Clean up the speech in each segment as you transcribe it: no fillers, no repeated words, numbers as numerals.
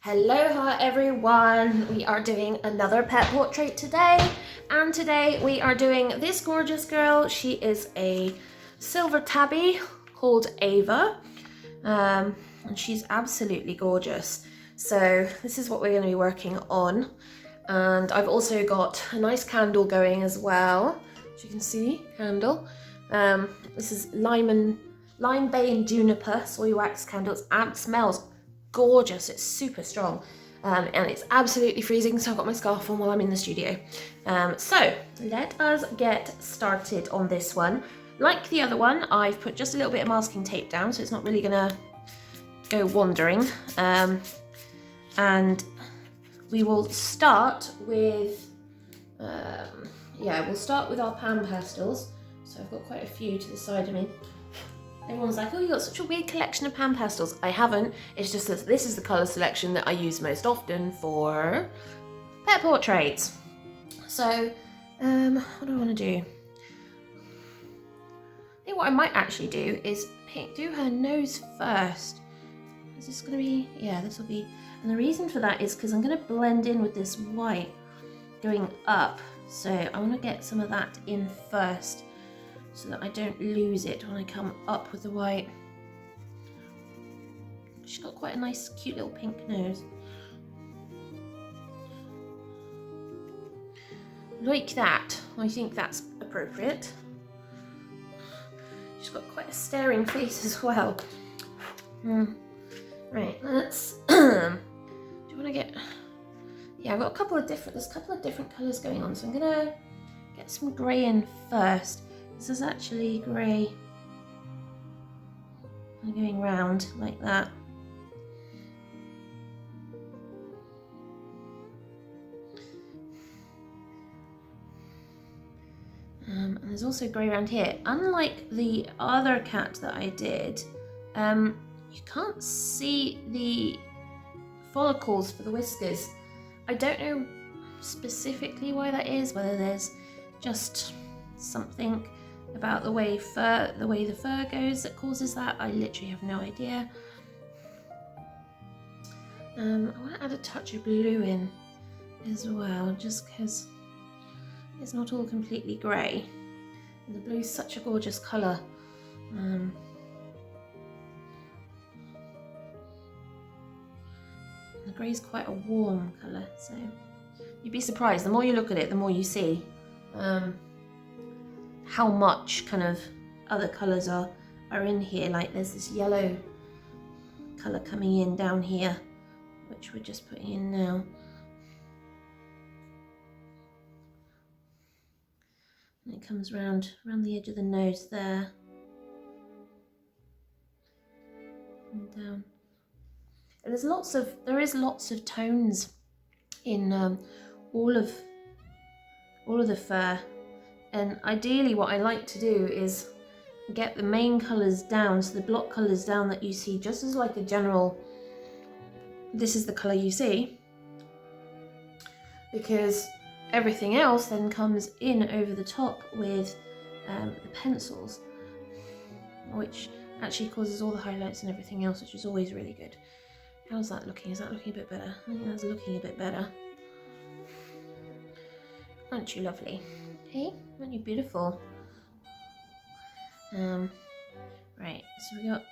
Aloha everyone! We are doing another pet portrait today, and today we are doing this gorgeous girl. She is a silver tabby called Ava, and she's absolutely gorgeous. So this is what we're going to be working on, and I've also got a nice candle going as well, as you can see, candle. This is lime bay and juniper soy wax candles, and it smells gorgeous. It's super strong, and it's absolutely freezing, so I've got my scarf on while I'm in the studio. So let us get started on this one. Like the other one, I've put just a little bit of masking tape down, so it's not really gonna go wandering. And we will start with we'll start with our pan pastels. So I've got quite a few to the side of me. Everyone's like, oh, you got such a weird collection of pan pastels. I haven't. It's just that this is the colour selection that I use most often for pet portraits. So, what do I want to do? I think what I might actually do is do her nose first. Is this going to be? Yeah, this will be. And the reason for that is because I'm going to blend in with this white going up. So I want to get some of that in first, so that I don't lose it when I come up with the white. She's got quite a nice, cute little pink nose. Like that. I think that's appropriate. She's got quite a staring face as well. Right, let's... do you want to get... Yeah, I've got there's a couple of different colours going on, so I'm going to get some grey in first. This is actually grey. I'm going round like that. And there's also grey around here. Unlike the other cat that I did, you can't see the follicles for the whiskers. I don't know specifically why that is, whether there's just something about the way the fur goes that causes that. I literally have no idea. I want to add a touch of blue in as well, just because it's not all completely grey. And the blue is such a gorgeous colour. The grey is quite a warm colour, so you'd be surprised. The more you look at it, the more you see how much kind of other colours are in here. Like there's this yellow colour coming in down here, which we're just putting in now. And it comes around the edge of the nose there. And down. And there is lots of tones in all of the fur. And ideally what I like to do is get the main colours down, so the block colours down that you see, just as like a general, this is the colour you see, because everything else then comes in over the top with the pencils, which actually causes all the highlights and everything else, which is always really good. How's that looking? Is that looking a bit better? I think that's looking a bit better. Aren't you lovely? Hey, aren't you beautiful? Right, so we got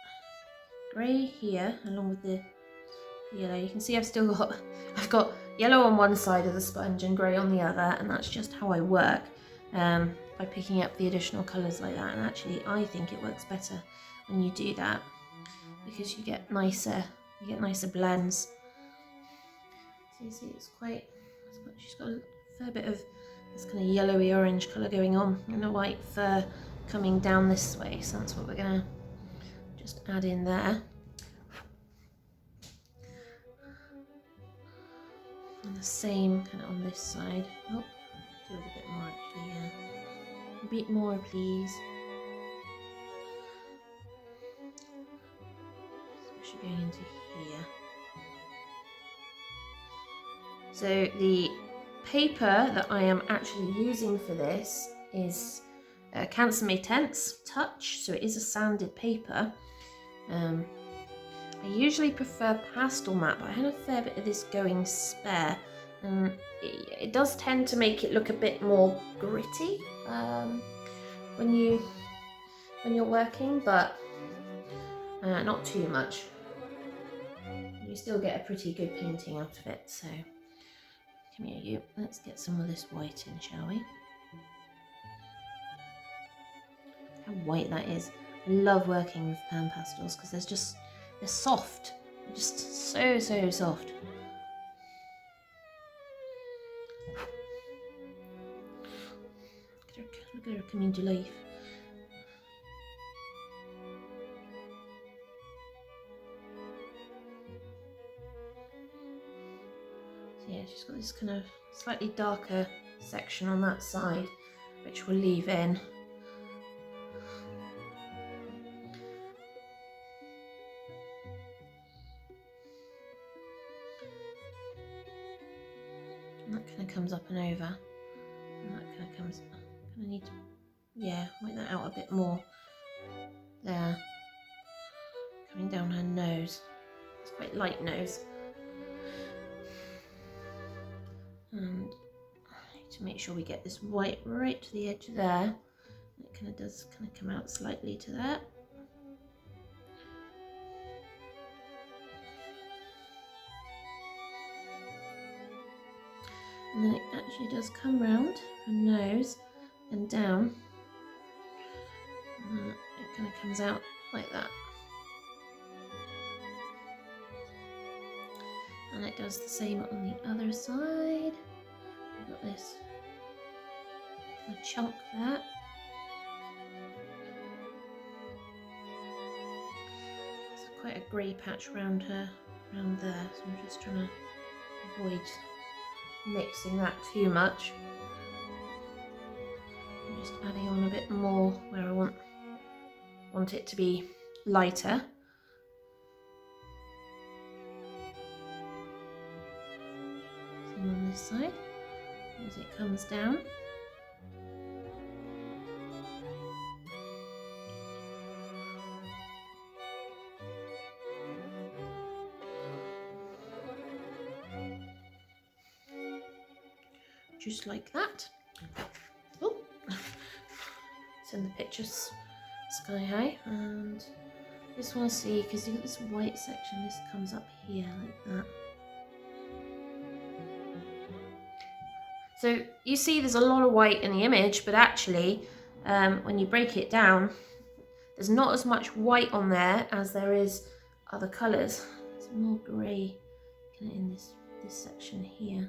grey here along with the yellow. You can see I've got yellow on one side of the sponge and grey on the other, and that's just how I work, by picking up the additional colours like that. And actually I think it works better when you do that, because you get nicer blends. So you see she's got a fair bit of this kind of yellowy orange colour going on, and the white fur coming down this way, so that's what we're going to just add in there. And the same kind of on this side. Oh, do it a bit more actually, yeah. A bit more, please. Especially going into here. So the paper that I am actually using for this is Cancer Tense Touch, so it is a sanded paper. I usually prefer pastel matte, but I had a fair bit of this going spare, and it does tend to make it look a bit more gritty when you're working, but not too much. You still get a pretty good painting out of it. So come here, you. Let's get some of this white in, shall we? How white that is. I love working with pan pastels because they're soft. They're just so soft. Look at her coming to life. So yeah, she's got this kind of slightly darker section on that side, which we'll leave in. And that kind of comes up and over, and that kind of comes. I need to, yeah, work that out a bit more. There, coming down her nose. It's quite light nose, and I need to make sure we get this white right to the edge there. It kind of does kind of come out slightly to that. And then it actually does come round her nose and down, and then it kind of comes out like that. And it does the same on the other side. We've got this kind of chunk there. It's quite a grey patch around her, around there, so I'm just trying to avoid mixing that too much. I'm just adding on a bit more where I want it to be lighter. Same on this side as it comes down. Just like that. Oh, send the pictures sky high, and just want to see, because you've got this white section, this comes up here like that. So you see there's a lot of white in the image, but actually when you break it down, there's not as much white on there as there is other colours. There's more grey kind of in this section here.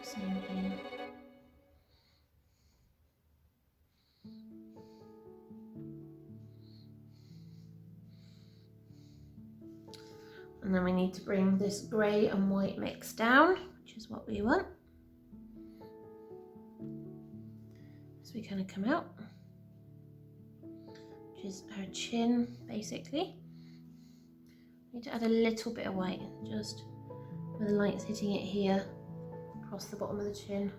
Same here. And then we need to bring this grey and white mix down, which is what we want. So we kind of come out, which is her chin, basically. Need to add a little bit of white, just where the light's hitting it here, across the bottom of the chin.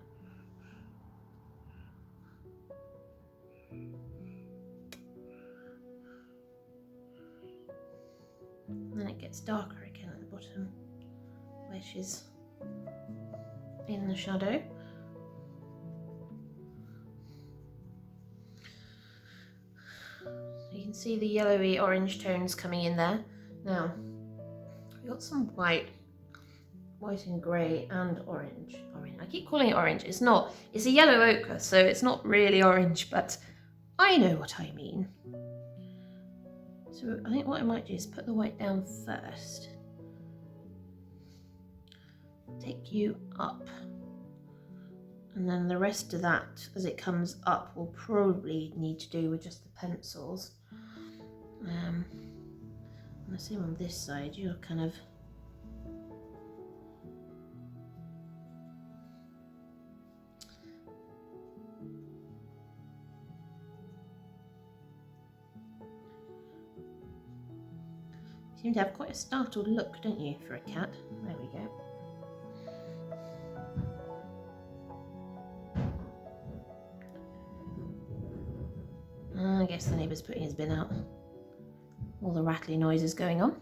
And then it gets darker again at the bottom, where she's in the shadow. So you can see the yellowy orange tones coming in there. Now, we've got some white and grey and orange. I keep calling it orange. It's not. It's a yellow ochre, so it's not really orange, but I know what I mean. So I think what I might do is put the white down first. Take you up. And then the rest of that, as it comes up, will probably need to do with just the pencils. And the same on this side, you're kind of seem to have quite a startled look, don't you, for a cat? There we go. guess the neighbour's putting his bin out. All the rattly noises going on.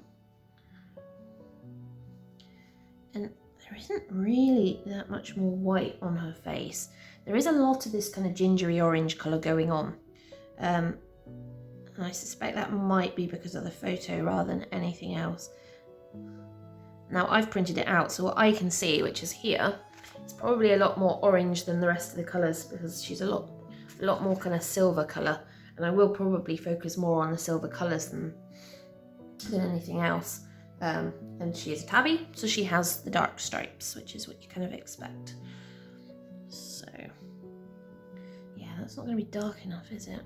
And there isn't really that much more white on her face. There is a lot of this kind of gingery orange colour going on. And I suspect that might be because of the photo rather than anything else. Now I've printed it out, so what I can see, which is here, it's probably a lot more orange than the rest of the colours because she's a lot more kind of silver colour. And I will probably focus more on the silver colours than anything else. And she is a tabby, so she has the dark stripes, which is what you kind of expect. So, yeah, that's not going to be dark enough, is it?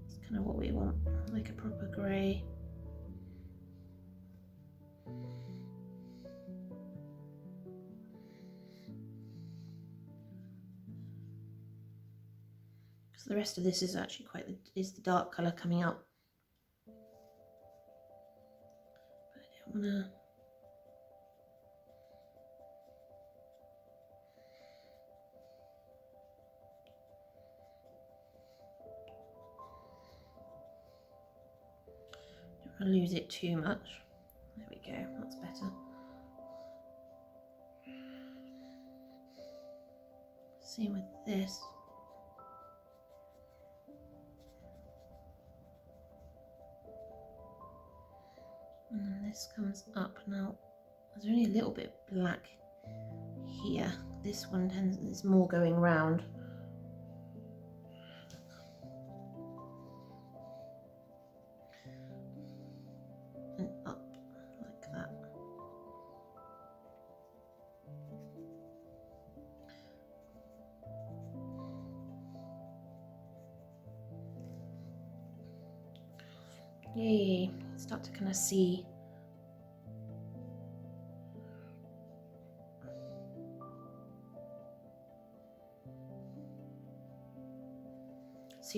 It's kind of what we want, like a proper grey. Because the rest of this is actually is the dark colour coming up. But I don't want to. Lose it too much. There we go, that's better. Same with this. And then this comes up now. There's only a little bit black here. This one is more going round. And up like that. Yay, start to kind of see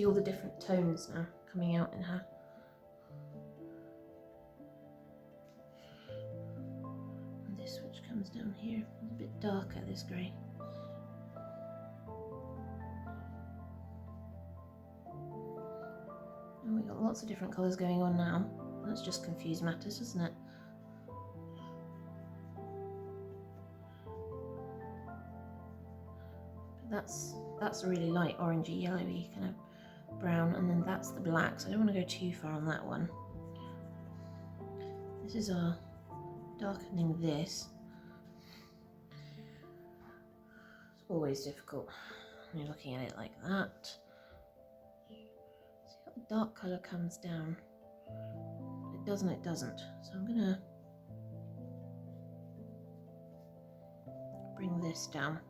all the different tones now coming out in her. And this which comes down here is a bit darker, this grey. And we've got lots of different colours going on now. That's just confused matters, isn't it? But that's a really light orangey yellowy kind of brown, and then that's the black, so I don't want to go too far on that one. This is our darkening this. It's always difficult when you're looking at it like that. See how the dark colour comes down? It does and it doesn't. So I'm gonna bring this down.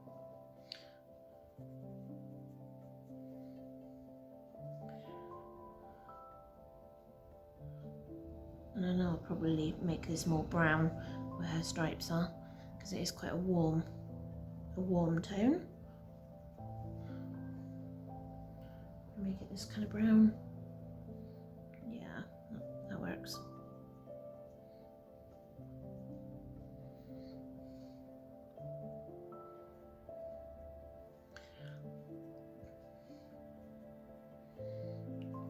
And I know I'll probably make this more brown where her stripes are, because it is quite a warm tone. Make it this kind of brown. Yeah, that works.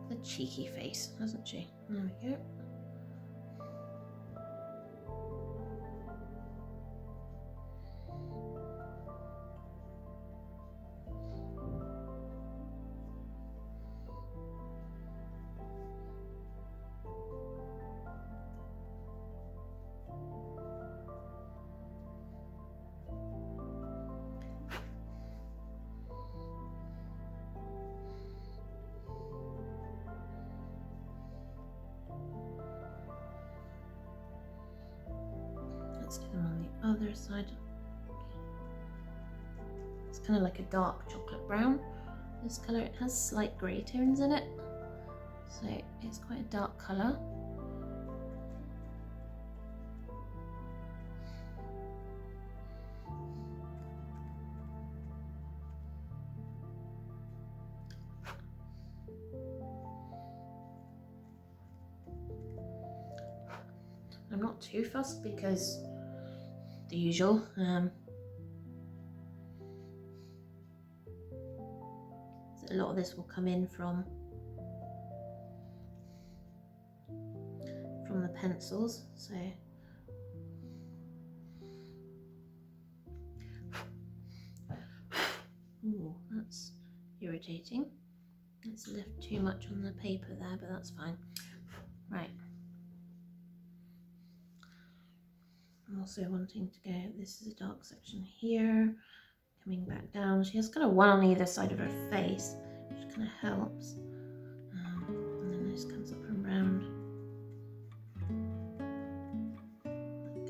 The cheeky face, hasn't she? There we go. Let's do them on the other side. It's kind of like a dark chocolate brown. This colour, it has slight grey tones in it, so it's quite a dark colour. I'm not too fussed because the usual. So a lot of this will come in from the pencils. So ooh, that's irritating. It's left too much on the paper there, but that's fine. Right. I'm also wanting to go, this is a dark section here, coming back down. She has kind of one on either side of her face, which kind of helps. And then this comes up and round.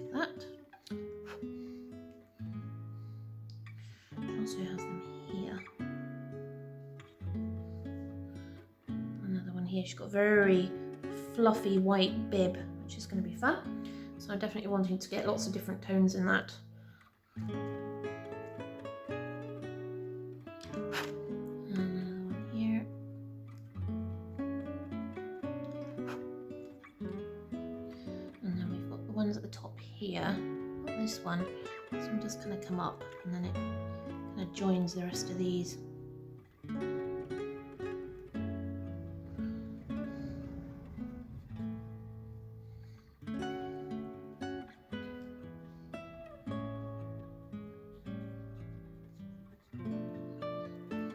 Like that. She also has them here. Another one here. She's got a very fluffy white bib, which is going to be fun. So I'm definitely wanting to get lots of different tones in that. Another one here. And then we've got the ones at the top here. Got this one does kind of come up and then it kind of joins the rest of these.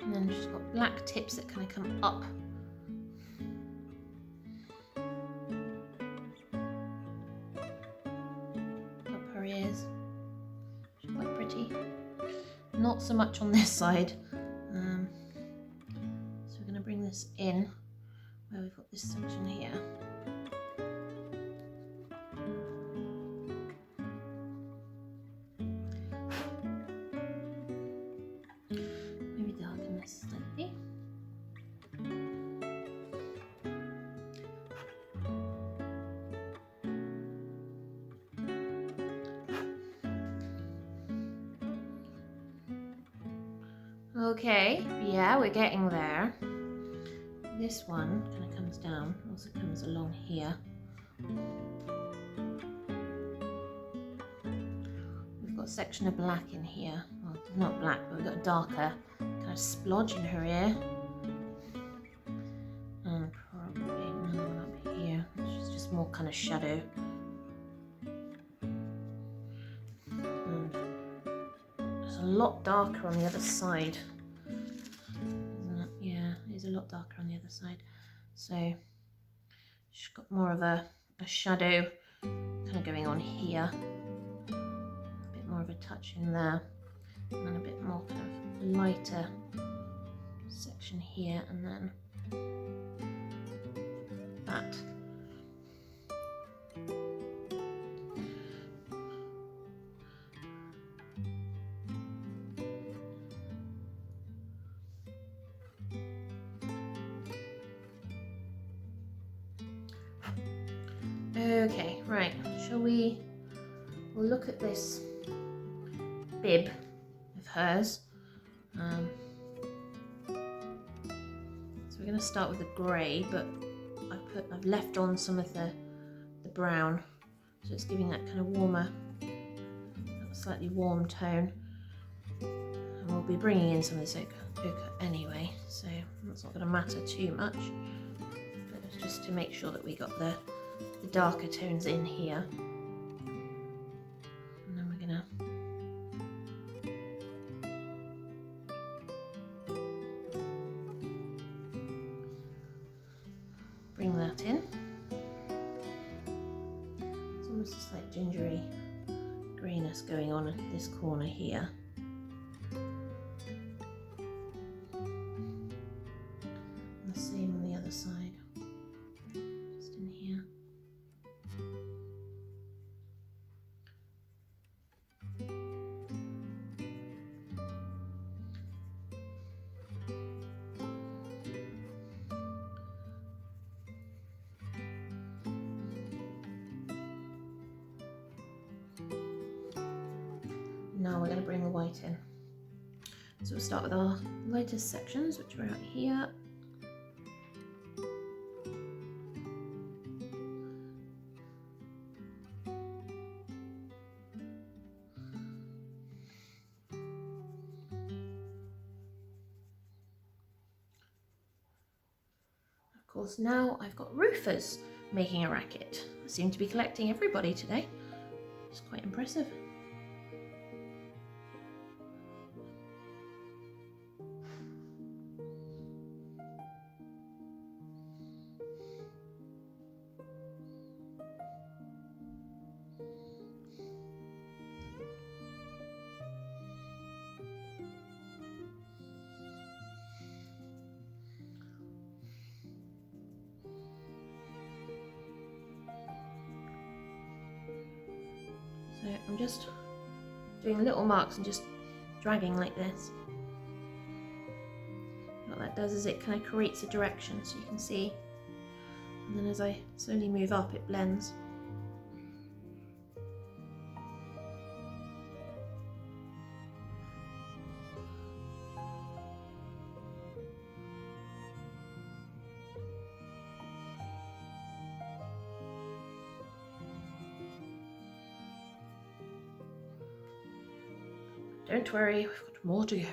And then she's got black tips that kind of come up. Up her ears. She's quite pretty. Not so much on this side. So we're going to bring this in where we've got this section here. Maybe darken this slightly. Okay, yeah, we're getting there. This one kind of comes down, also comes along here. We've got a section of black in here. Well, not black, but we've got a darker kind of splodge in her ear. And probably another one up here, which is just more kind of shadow. And it's a lot darker on the other side. A lot darker on the other side, so she's got more of a shadow kind of going on here, a bit more of a touch in there, and then a bit more kind of lighter section here, and then that. Okay, right, we'll look at this bib of hers. So we're going to start with the grey, but I've left on some of the brown, so it's giving that kind of warmer, slightly warm tone. And we'll be bringing in some of this ochre anyway, so that's not going to matter too much, but it's just to make sure that we got the darker tones in here. And then we're gonna bring that in. It's almost a slight gingery greyness going on at this corner here. And the same on the other side. Just in here. Now we're going to bring the white in. So we'll start with our lightest sections, which are out here. Of course, now I've got roofers making a racket. I seem to be collecting everybody today. It's quite impressive. So I'm just doing little marks and just dragging like this. What that does is it kind of creates a direction so you can see, and then as I slowly move up it blends. Don't worry, we've got more to go.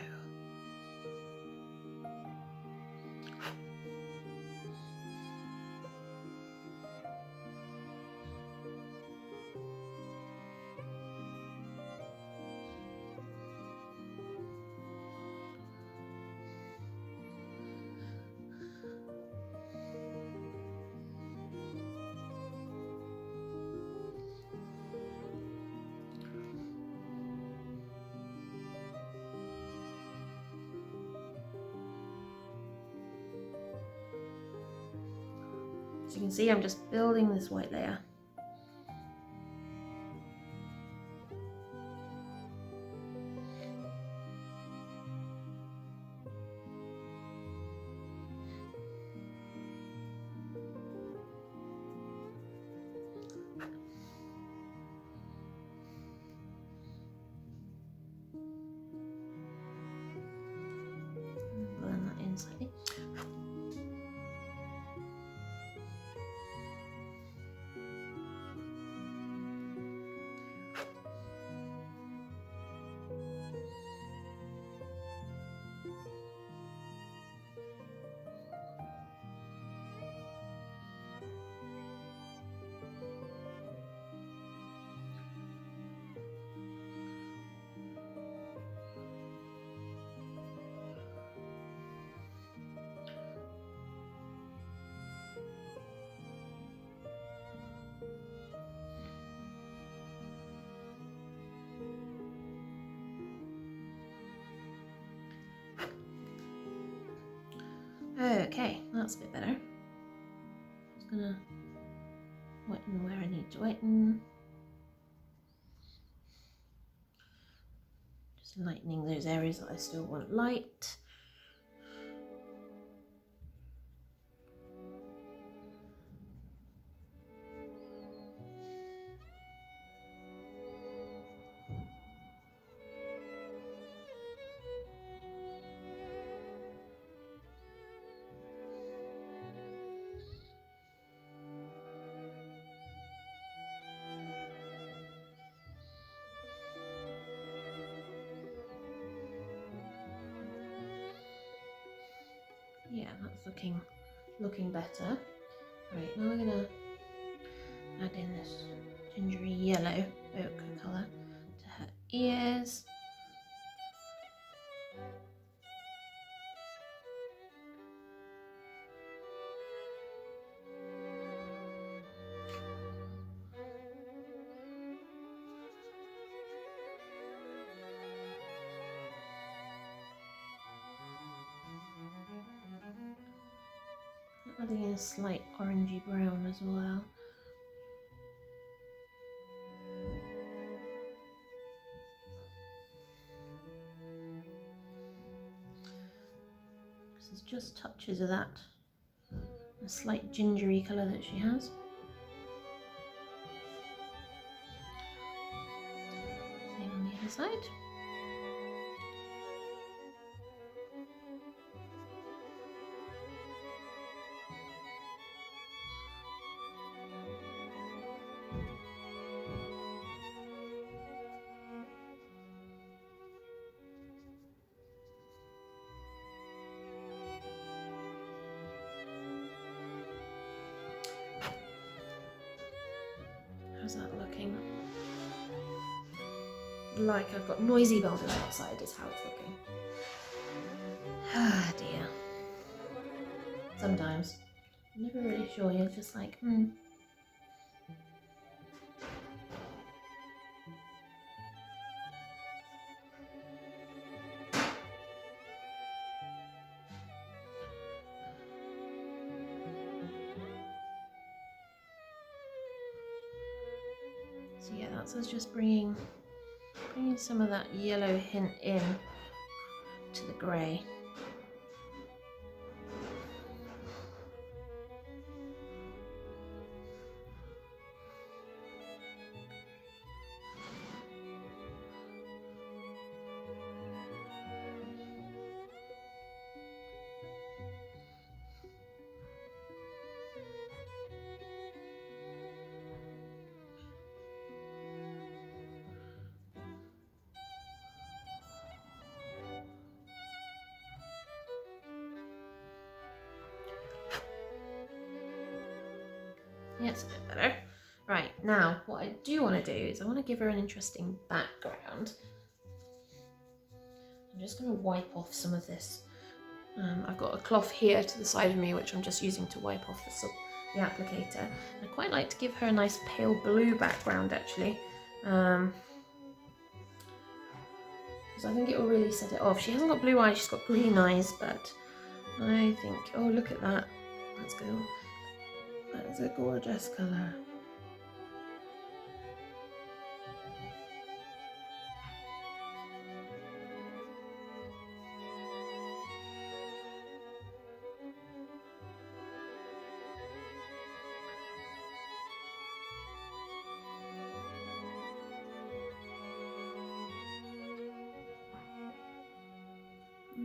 As you can see, I'm just building this white layer. Blend that in slightly. Okay, that's a bit better. Just gonna whiten where I need to whiten. Just lightening those areas that I still want light. Yeah, that's looking better. Right, now we're gonna add in this gingery yellow ochre colour to her ears. Adding in a slight orangey brown as well. This is just touches of that, a slight gingery colour that she has. Same on the other side. How's that looking? Like I've got noisy builders outside is how it's looking. Ah dear. Sometimes. I'm never really sure, you're just like, So yeah, that's us just bringing some of that yellow hint in to the grey. Yes, a bit better. Right, now what I do want to do is I want to give her an interesting background. I'm just going to wipe off some of this. I've got a cloth here to the side of me which I'm just using to wipe off the applicator. I quite like to give her a nice pale blue background actually. Because I think it will really set it off. She hasn't got blue eyes, she's got green eyes, but I think, oh look at that. Let's go. That's a gorgeous colour. I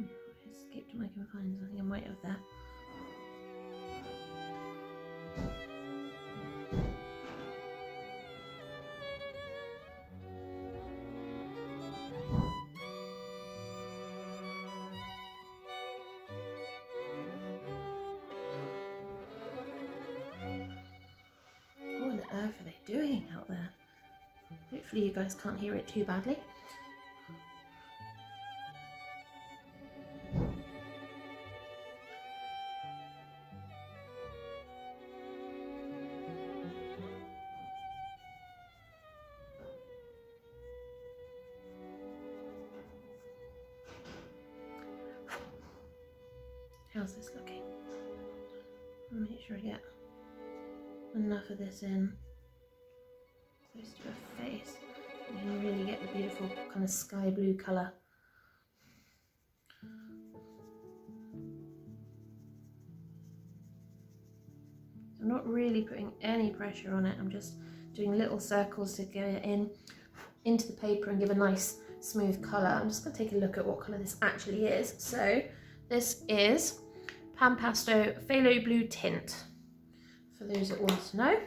escaped my confines, I think I might have there. What on earth are they doing out there? Hopefully you guys can't hear it too badly. How's this looking? I'll make sure I get enough of this in close to her face. You can really get the beautiful kind of sky blue colour. I'm not really putting any pressure on it, I'm just doing little circles to get it into the paper and give a nice smooth colour. I'm just going to take a look at what colour this actually is. So this is Pastel Phthalo Blue Tint, for those that want to know.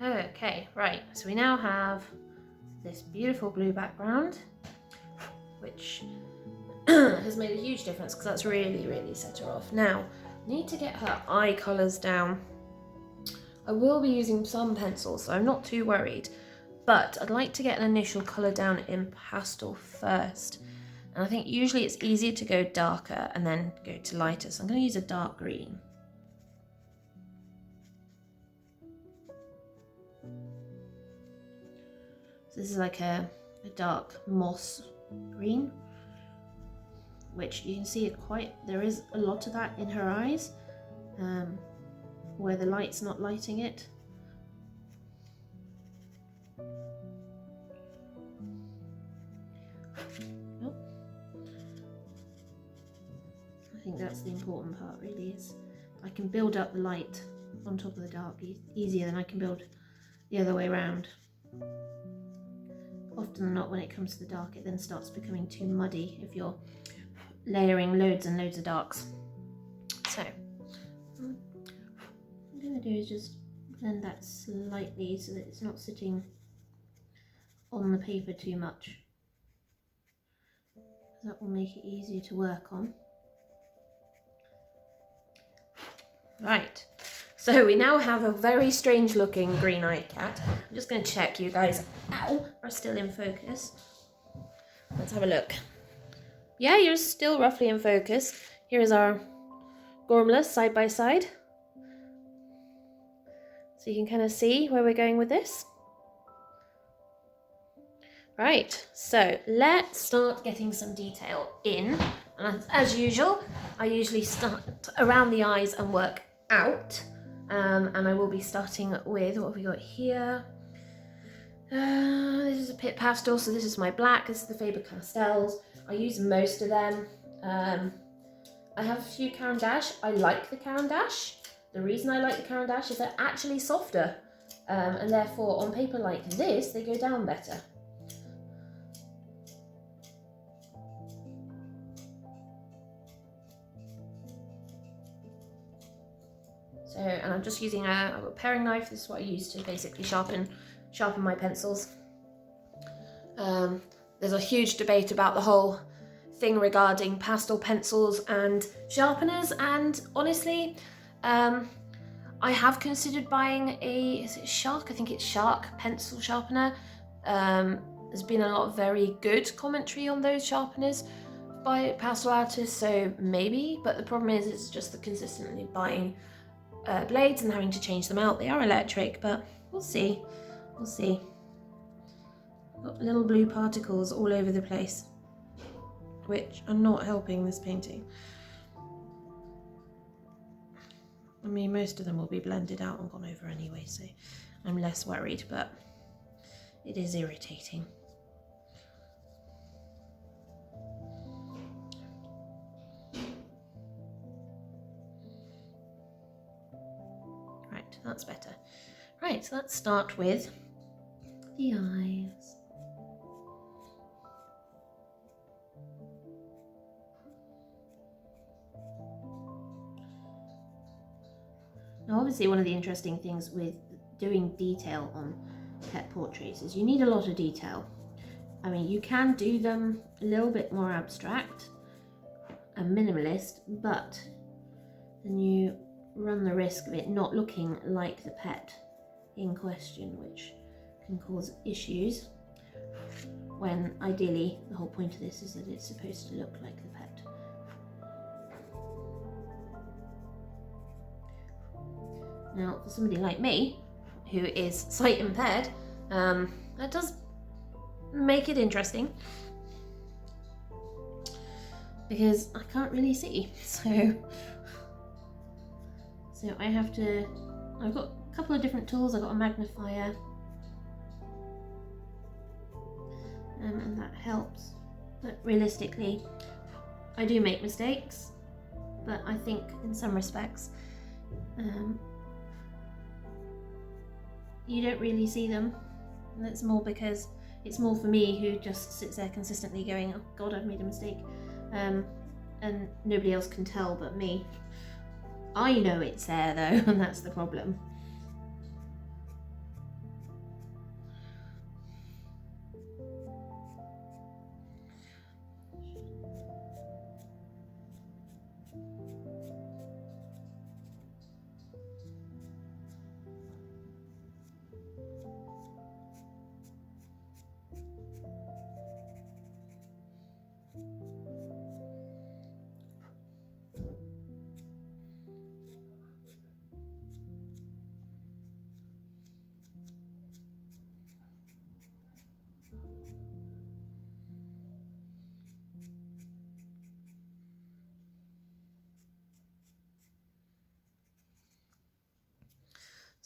Okay, right, so we now have this beautiful blue background, which has made a huge difference because that's really set her off. Now, need to get her eye colours down. I will be using some pencils, so I'm not too worried, but I'd like to get an initial colour down in pastel first. And I think usually it's easier to go darker and then go to lighter. So I'm going to use a dark green. So this is like a dark moss green, which you can see there is a lot of that in her eyes, where the light's not lighting it. Oh. I think that's the important part really, is I can build up the light on top of the dark easier than I can build the other way around. Often than not, when it comes to the dark, it then starts becoming too muddy if you're layering loads and loads of darks. So what I'm going to do is just blend that slightly so that it's not sitting on the paper too much. That will make it easier to work on. Right, so we now have a very strange looking green-eyed cat. I'm just going to check you guys are still in focus. Let's have a look. Yeah, you're still roughly in focus. Here is our Gormless side by side. So you can kind of see where we're going with this. Right, so let's start getting some detail in. And as usual, I usually start around the eyes and work out. And I will be starting with, what have we got here? This is a Pit Pastel, so this is my black. This is the Faber Castels. I use most of them. I have a few Caran d'Ache. I like the Caran d'Ache. The reason I like the Caran d'Ache is they're actually softer. And therefore, on paper like this, they go down better. So, and I'm just using a paring knife. This is what I use to basically sharpen my pencils. There's a huge debate about the whole thing regarding pastel pencils and sharpeners, and honestly, I have considered buying is it Shark? I think it's Shark pencil sharpener. There's been a lot of very good commentary on those sharpeners by pastel artists, so maybe, but the problem is it's just the consistently buying blades and having to change them out. They are electric, but we'll see. We'll see. Got little blue particles all over the place, which are not helping this painting. I mean, most of them will be blended out and gone over anyway, so I'm less worried, but it is irritating. Right, that's better. Right, so let's start with the eyes. Now obviously one of the interesting things with doing detail on pet portraits is you need a lot of detail. I mean, you can do them a little bit more abstract and minimalist, but then you run the risk of it not looking like the pet in question, which can cause issues, when ideally the whole point of this is that it's supposed to look like the pet. Now, for somebody like me, who is sight impaired, that does make it interesting, because I can't really see, so I've got a couple of different tools. I've got a magnifier, and that helps, but realistically I do make mistakes, but I think in some respects you don't really see them, and that's more because it's more for me, who just sits there consistently going, oh god, I've made a mistake, and nobody else can tell but me. I know it's there though, and that's the problem.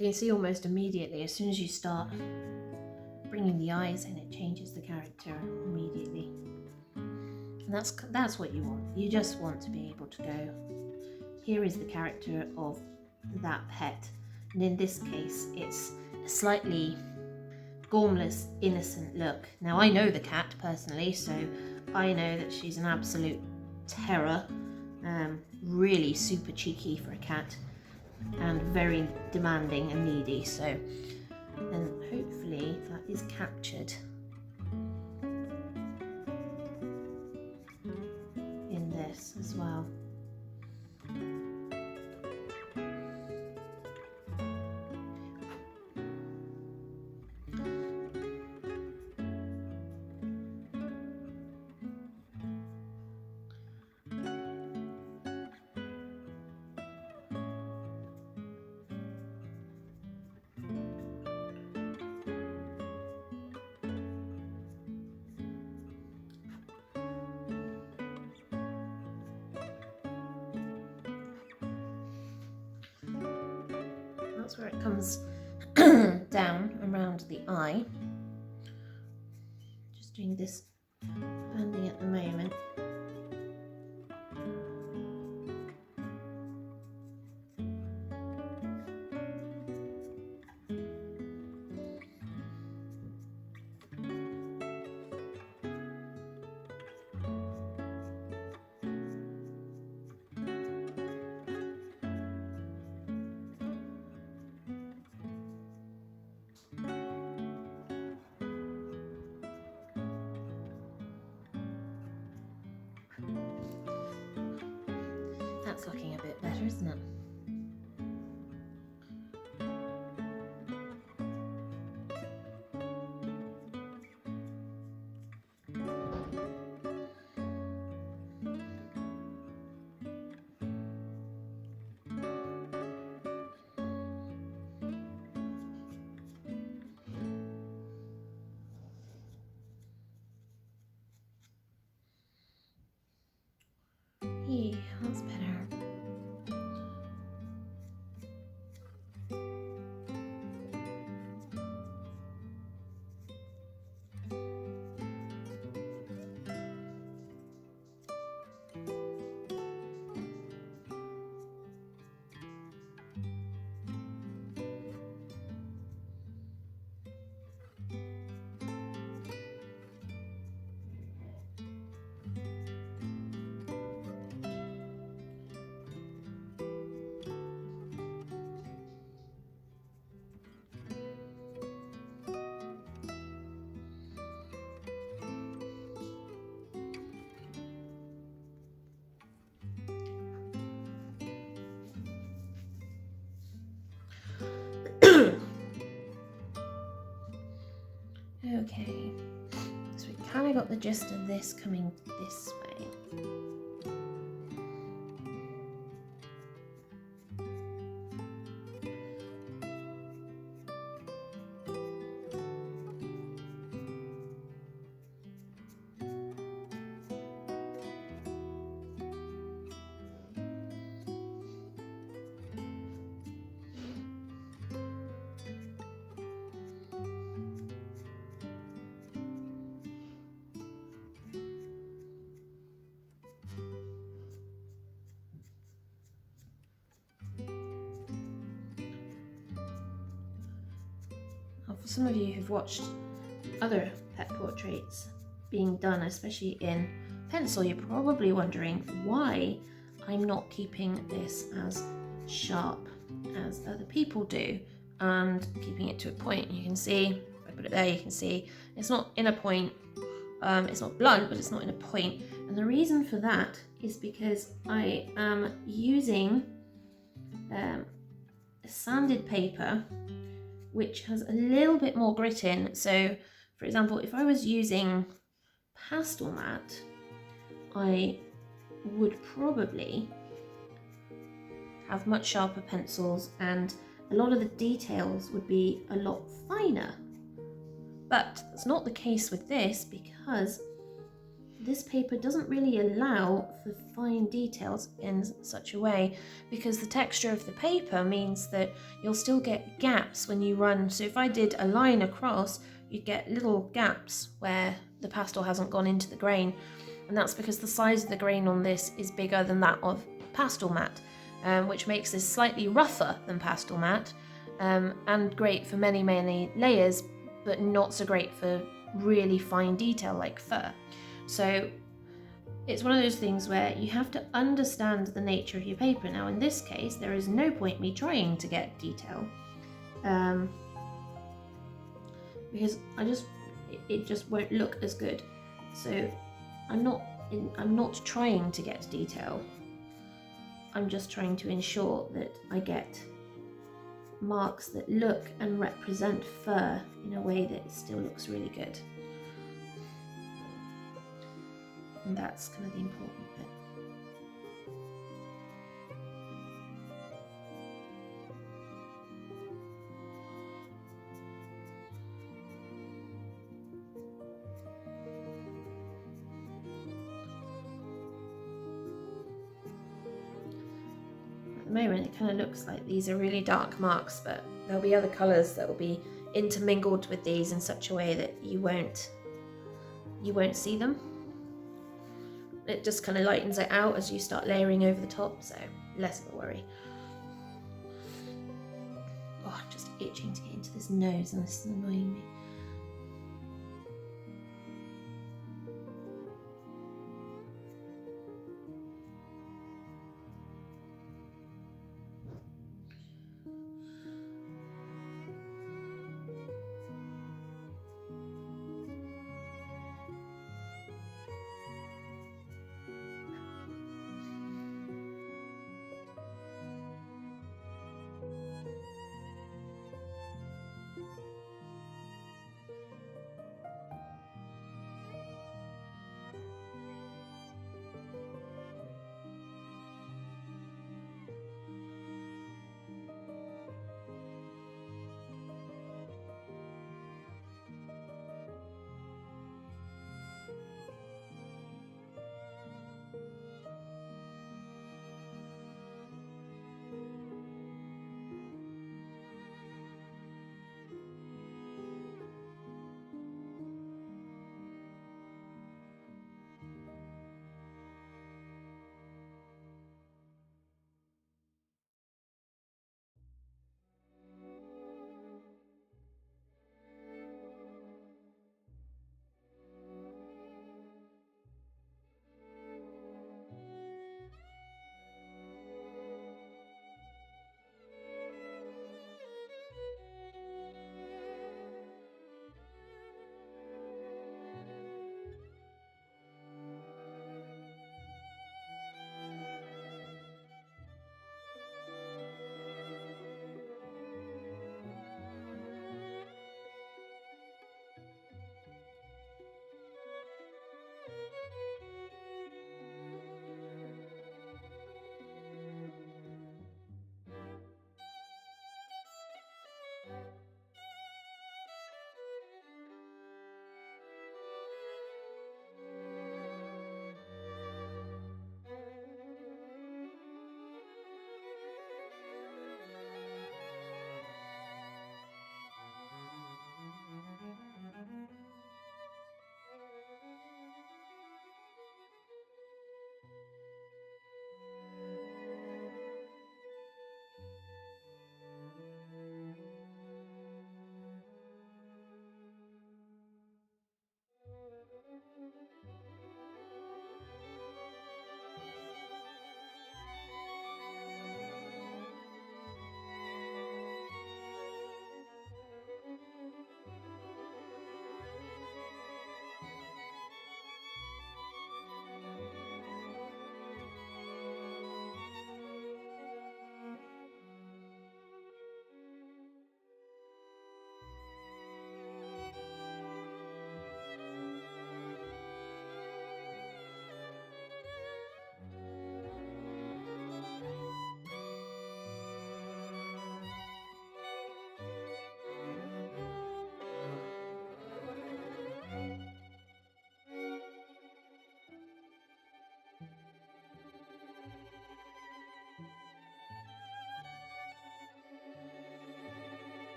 So you can see almost immediately, as soon as you start bringing the eyes in, it changes the character immediately. And that's what you want. You just want to be able to go, here is the character of that pet. And in this case, it's a slightly gormless, innocent look. Now, I know the cat personally, so I know that she's an absolute terror. Really super cheeky for a cat, and very demanding and needy. So, and hopefully that is captured in this as well. That's where it comes down around the eye. Just doing this banding at the moment. That's looking a bit better, isn't it? Yeah, that's better. Okay, so we kind of got the gist of this coming this way. For some of you who've watched other pet portraits being done, especially in pencil, you're probably wondering why I'm not keeping this as sharp as other people do and keeping it to a point. You can see, if I put it there, you can see it's not in a point, it's not blunt, but it's not in a point. And the reason for that is because I am using a sanded paper which has a little bit more grit in. So, for example, if I was using Pastel Matte, I would probably have much sharper pencils and a lot of the details would be a lot finer. But that's not the case with this because this paper doesn't really allow for fine details in such a way, because the texture of the paper means that you'll still get gaps when you run. So if I did a line across, you'd get little gaps where the pastel hasn't gone into the grain, and that's because the size of the grain on this is bigger than that of pastel matte, which makes this slightly rougher than pastel matte, and great for many layers, but not so great for really fine detail like fur. So it's one of those things where you have to understand the nature of your paper. Now in this case, there is no point me trying to get detail, because it just won't look as good. So I'm not trying to get detail. I'm just trying to ensure that I get marks that look and represent fur in a way that still looks really good. And that's kind of the important bit. At the moment it kind of looks like these are really dark marks, but there'll be other colours that will be intermingled with these in such a way that you won't see them. It just kind of lightens it out as you start layering over the top, so less of a worry. Oh, I'm just itching to get into this nose and this is annoying me.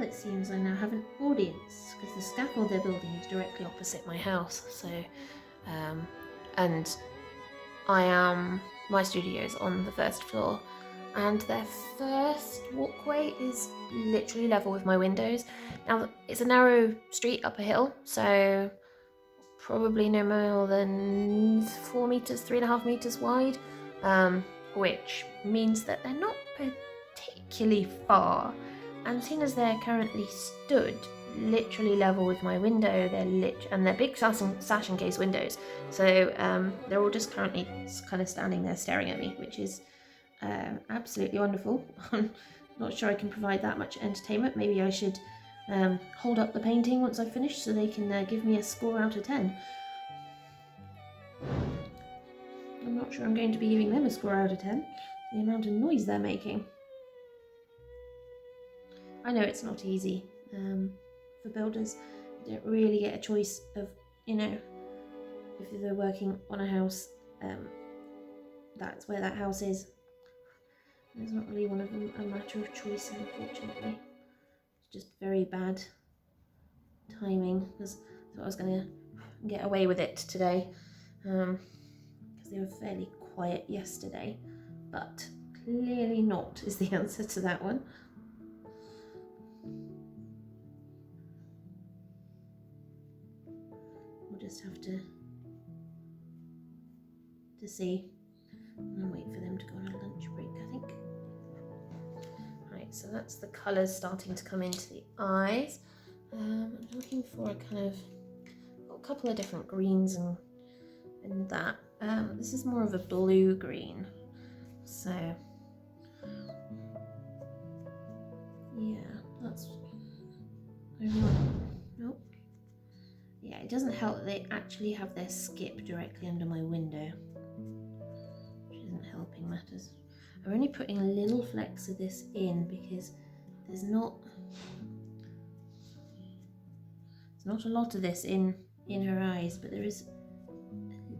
it seems I now have an audience, because the scaffold they're building is directly opposite my house. So, and my studio is on the first floor, and their first walkway is literally level with my windows. Now, it's a narrow street up a hill, so probably no more than 4 meters, 3.5 meters wide, which means that they're not particularly far. And seeing as they're currently stood literally level with my window, and they're big sash and case windows, so they're all just currently kind of standing there staring at me, which is absolutely wonderful. I'm not sure I can provide that much entertainment. Maybe I should hold up the painting once I've finished so they can give me a score out of 10. I'm not sure I'm going to be giving them a score out of 10. The amount of noise they're making. I know it's not easy for builders. You don't really get a choice of, if they're working on a house, that's where that house is. It's not really one of them a matter of choice, unfortunately. It's just very bad timing, because I thought I was going to get away with it today, because they were fairly quiet yesterday, but clearly not is the answer to that one. We'll just have to see and wait for them to go on a lunch break, I think. Right, so that's the colours starting to come into the eyes. I'm looking for a couple of different greens and that. This is more of a blue green, so yeah, that's nope. Yeah, it doesn't help that they actually have their skip directly under my window, which isn't helping matters. I'm only putting a little flecks of this in because there's not a lot of this in her eyes, but there is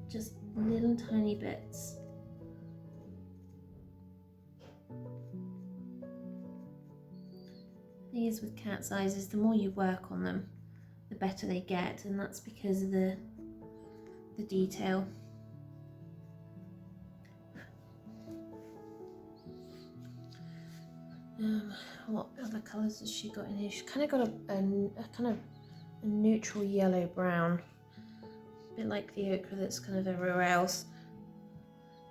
just little tiny bits. The thing is with cat's eyes is the more you work on them, the better they get, and that's because of the detail. What other colours has she got in here? She's kind of got a neutral yellow brown, a bit like the ochre that's kind of everywhere else.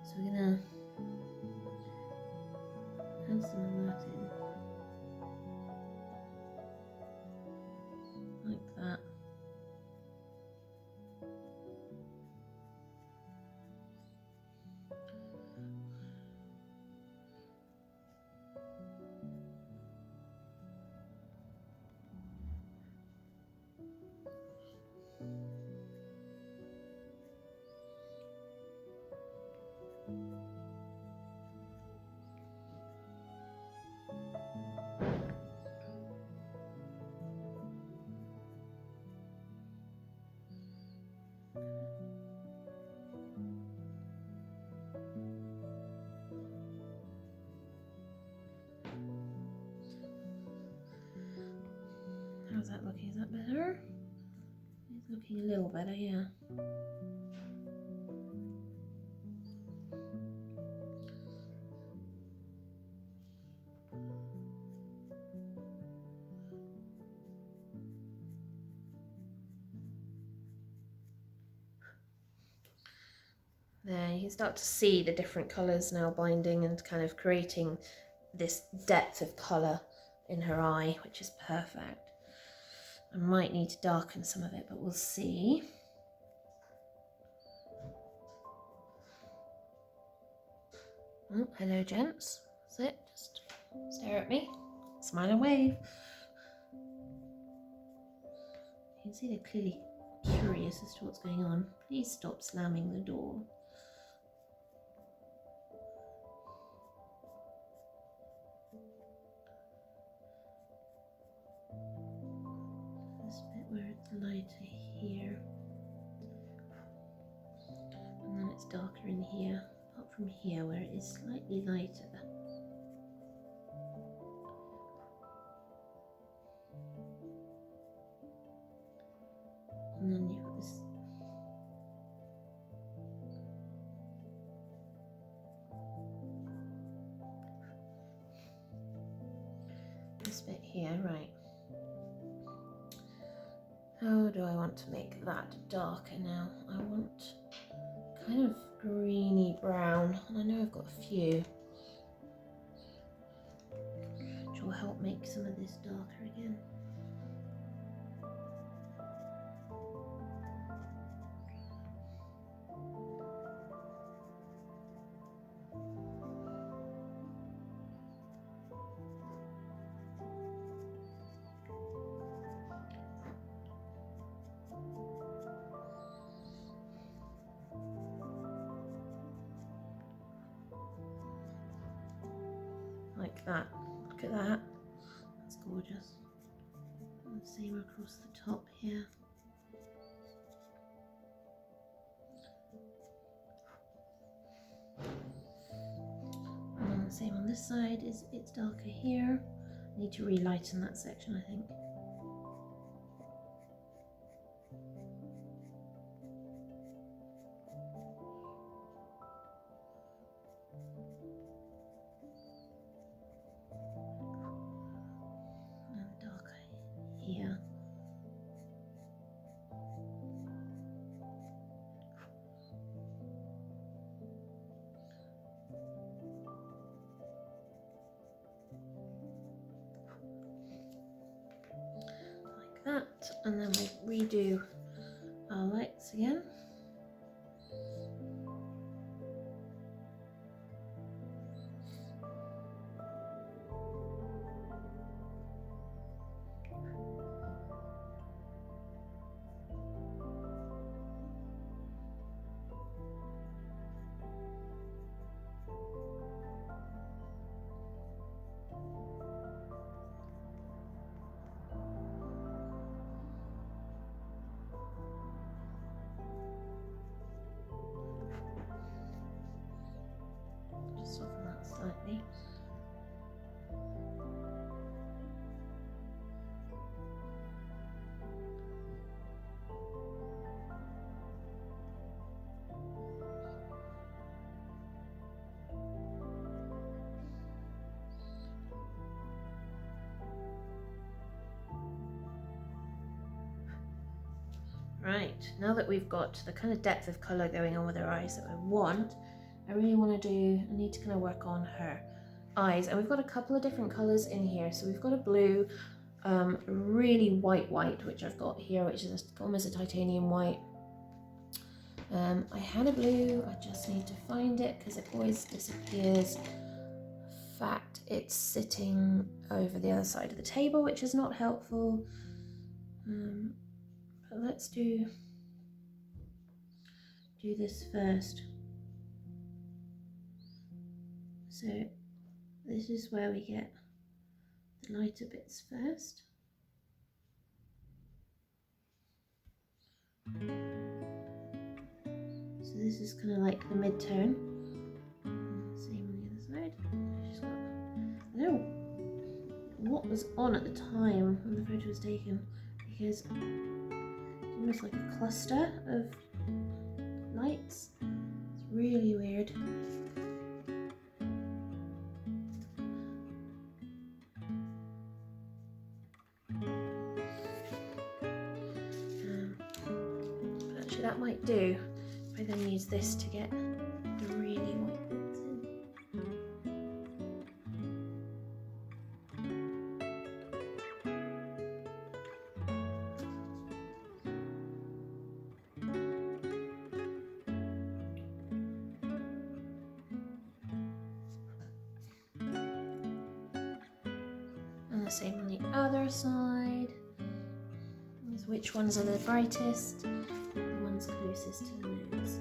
So we're gonna add some of that in, like that. How's that looking? Is that better? It's looking a little better, yeah. There, you can start to see the different colours now binding and kind of creating this depth of colour in her eye, which is perfect. I might need to darken some of it, but we'll see. Oh, hello gents. That's it, just stare at me, smile and wave. You can see they're clearly curious as to what's going on. Please stop slamming the door. This bit where it's lighter here, and then it's darker in here, apart from here where it is slightly lighter. here, right. How do I want to make that darker now? I want kind of greeny brown, and I know I've got a few, which will help make some of this darker again. Like that. Look at that. That's gorgeous. And the same across the top here. And then the same on this side. It's darker here. I need to relighten that section, I think. Here. Like that, and then we redo our lights again. Just soften that slightly. Right, now that we've got the kind of depth of colour going on with her eyes that I want, I really want to need to kind of work on her eyes. And we've got a couple of different colours in here. So we've got a blue, really white, which I've got here, which is almost a titanium white. I had a blue, I just need to find it because it always disappears. In fact, it's sitting over the other side of the table, which is not helpful. But let's do this first. So this is where we get the lighter bits first. So this is kind of like the mid-tone. Same on the other side. She's got, I don't know what was on at the time when the photo was taken, because it's almost like a cluster of lights. It's really weird. But actually that might do if I then use this to get the really white bits in. And the same on the other side. Which ones are the brightest? The ones closest to the nose.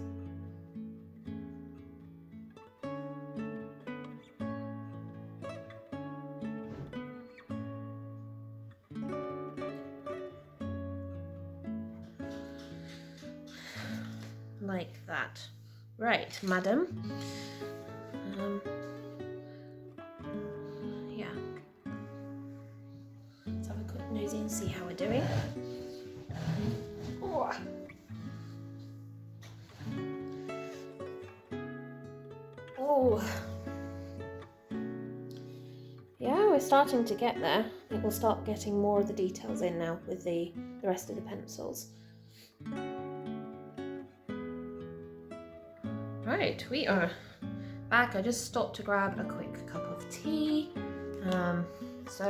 Like that. Right, madam. Yeah. Let's have a quick nosy and see how we're doing. Oh. Yeah, we're starting to get there. I think we'll start getting more of the details in now with the rest of the pencils. Right, we are back. I just stopped to grab a quick cup of tea. So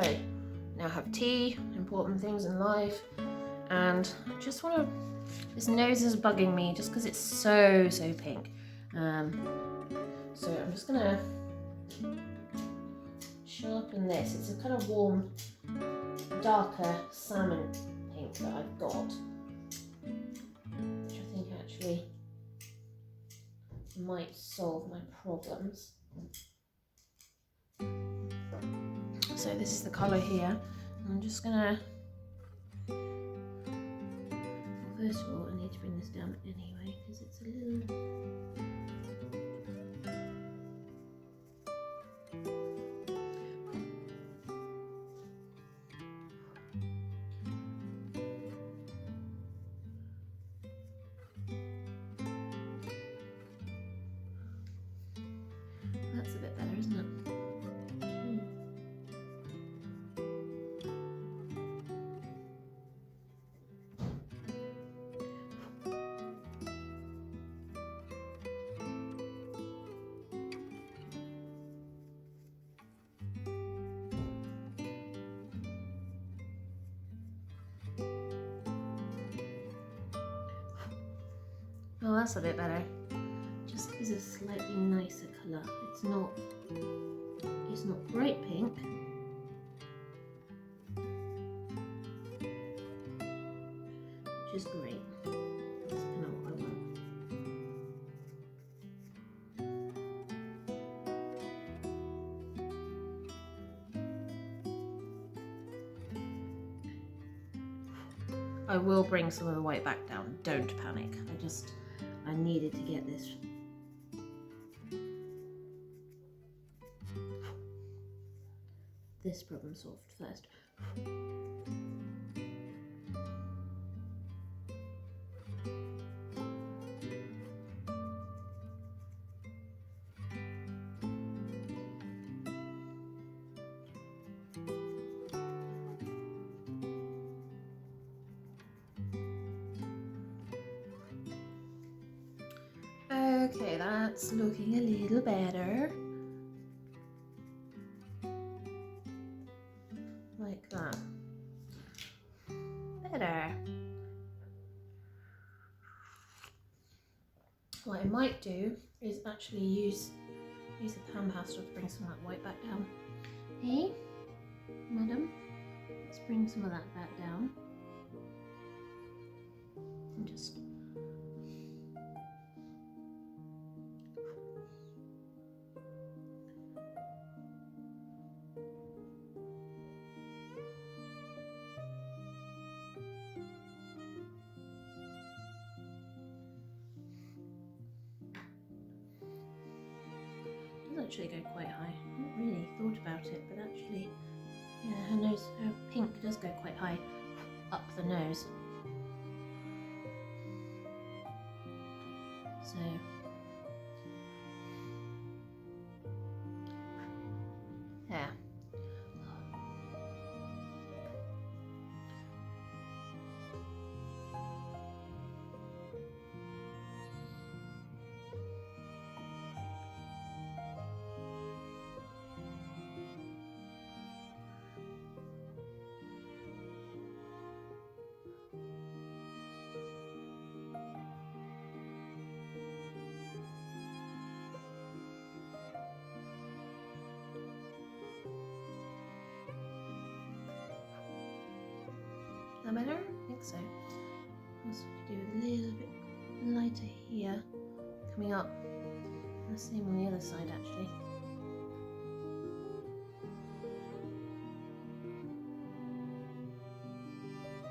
now have tea, important things in life, and I just want to, this nose is bugging me just because it's so pink. So I'm just gonna sharpen this. It's a kind of warm, darker salmon pink that I've got, which I think actually might solve my problems. So this is the colour here. I'm just gonna, first of all I need to bring this down anyway because it's a little, that's a bit better, isn't it? Oh, that's a bit better. Just is a slightly nicer colour. It's not bright pink. Which is great. That's kind of what I want. I will bring some of the white back down. Don't panic. I needed to get this problem solved first. Okay, that's looking a little better. Like that. Better. What I might do is actually use the pan pastel to bring some of that white back down. Hey, madam, let's bring some of that back down. And just actually go quite high. I haven't really thought about it, but actually, yeah, her pink does go quite high up the nose. So yeah. That better? I think so. Also could do a little bit lighter here, coming up. And the same on the other side actually.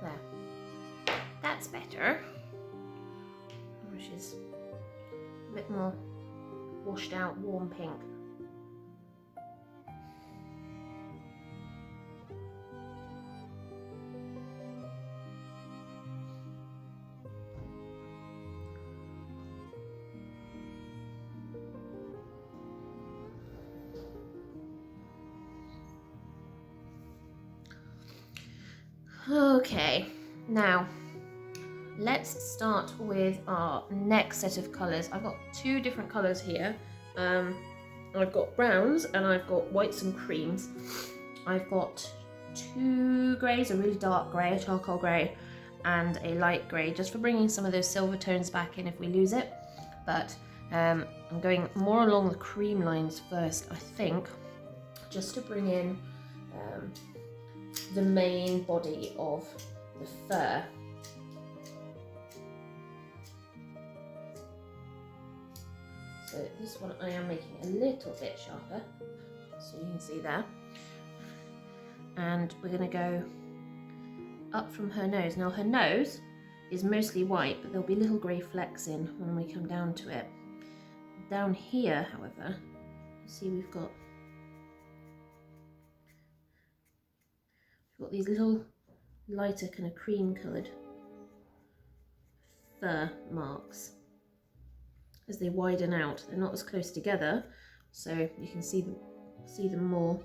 There. That's better. Which is a bit more washed out, warm pink. Okay, now let's start with our next set of colours. I've got two different colours here. I've got browns and I've got whites and creams. I've got two greys, a really dark grey, a charcoal grey, and a light grey, just for bringing some of those silver tones back in if we lose it. But I'm going more along the cream lines first, I think, just to bring in the main body of the fur. So this one I am making a little bit sharper, so you can see there. And we're going to go up from her nose. Now her nose is mostly white, but there'll be little grey flecks in when we come down to it. Down here, however, you see we've got these little lighter kind of cream coloured fur marks. As they widen out, they're not as close together, so you can see them more.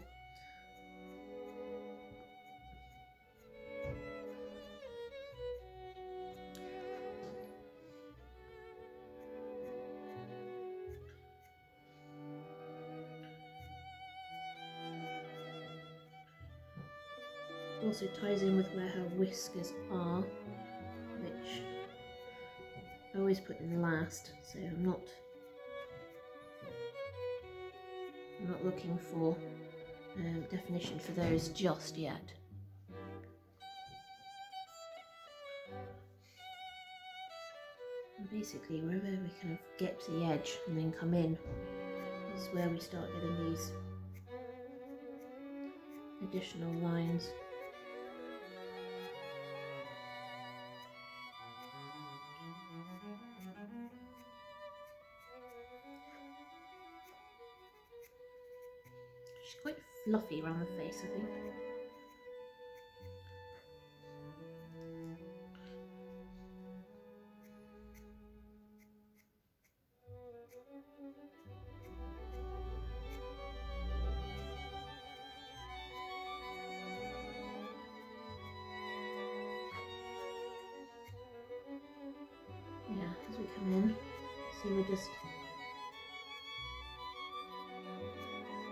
Also ties in with where her whiskers are, which I always put in last, so I'm not looking for definition for those just yet. And basically, wherever we kind of get to the edge and then come in is where we start getting these additional lines. She's quite fluffy around the face, I think. Yeah, as we come in, see we're just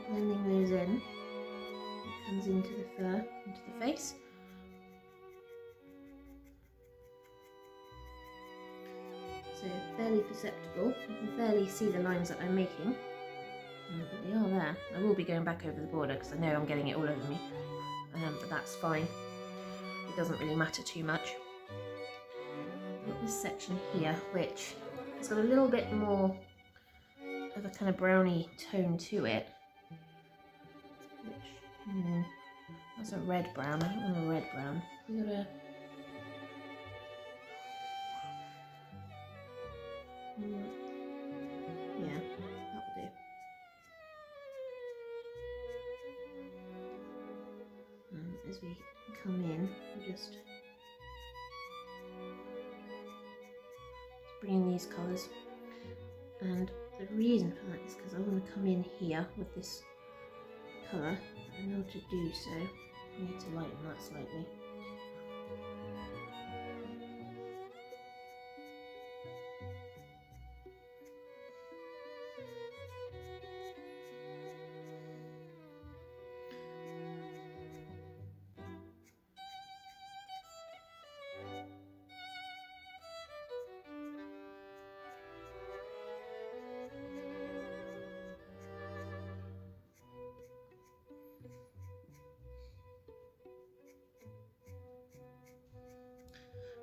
blending those in. It comes into the fur, into the face. So fairly perceptible. You can barely see the lines that I'm making, but they are there. I will be going back over the border because I know I'm getting it all over me, but that's fine. It doesn't really matter too much. Got this section here, which has got a little bit more of a kind of browny tone to it. Which, that's a red brown. I don't want a red brown. We got a yeah, that'll do. As we come in, we're just bringing these colours, and the reason for that is because I want to come in here with this colour. In order to do so, I need to lighten that slightly.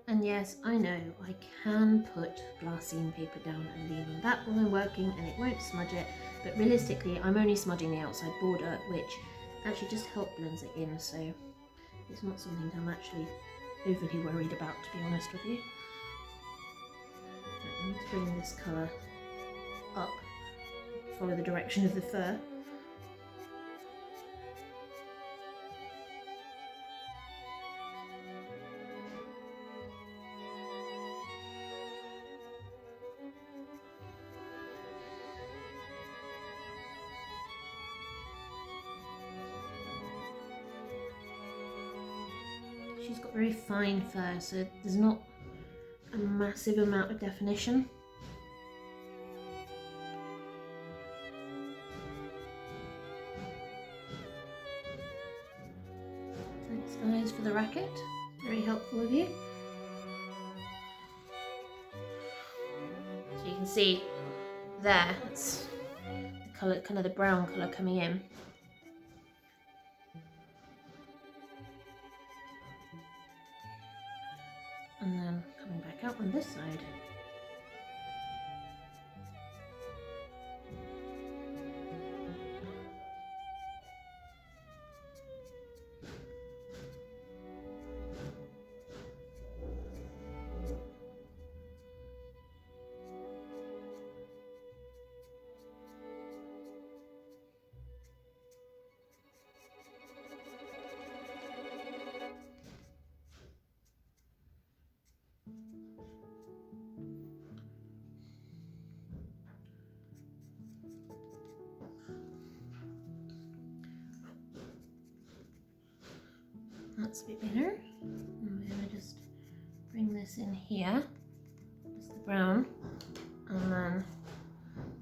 And yes, I know I can put glassine paper down and leave on that while I'm working and it won't smudge it, but realistically I'm only smudging the outside border, which actually just help blends it in, so it's not something I'm actually overly worried about, to be honest with you. I need to bring this colour up, follow the direction of the fur. she's got very fine fur, so there's not a massive amount of definition. Thanks guys for the racket, very helpful of you. So you can see there, it's the colour, kind of the brown colour coming in. And then coming back out on this side. That's a bit better. And we're going to just bring this in here. Just the brown. And then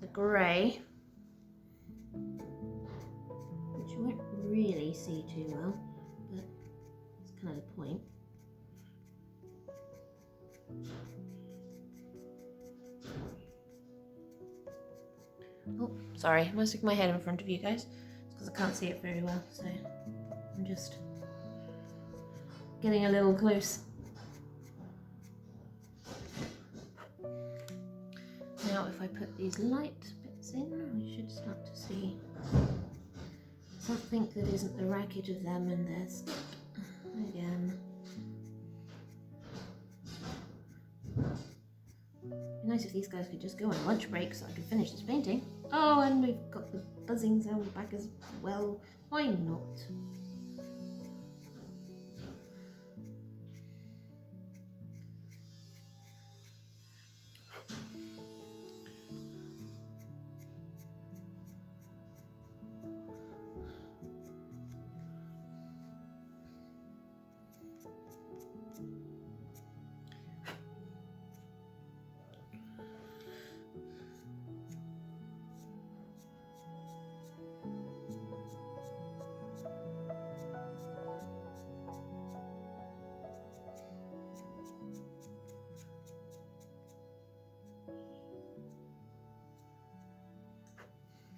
the grey. Which you won't really see too well, but it's kind of the point. Oh, sorry, I'm going to stick my head in front of you guys. It's because I can't see it very well, so I'm just getting a little close. Now if I put these light bits in, we should start to see something that isn't the racket of them, and there's again. It'd be nice if these guys could just go on lunch break so I could finish this painting. Oh, and we've got the buzzing sound back as well. Why not?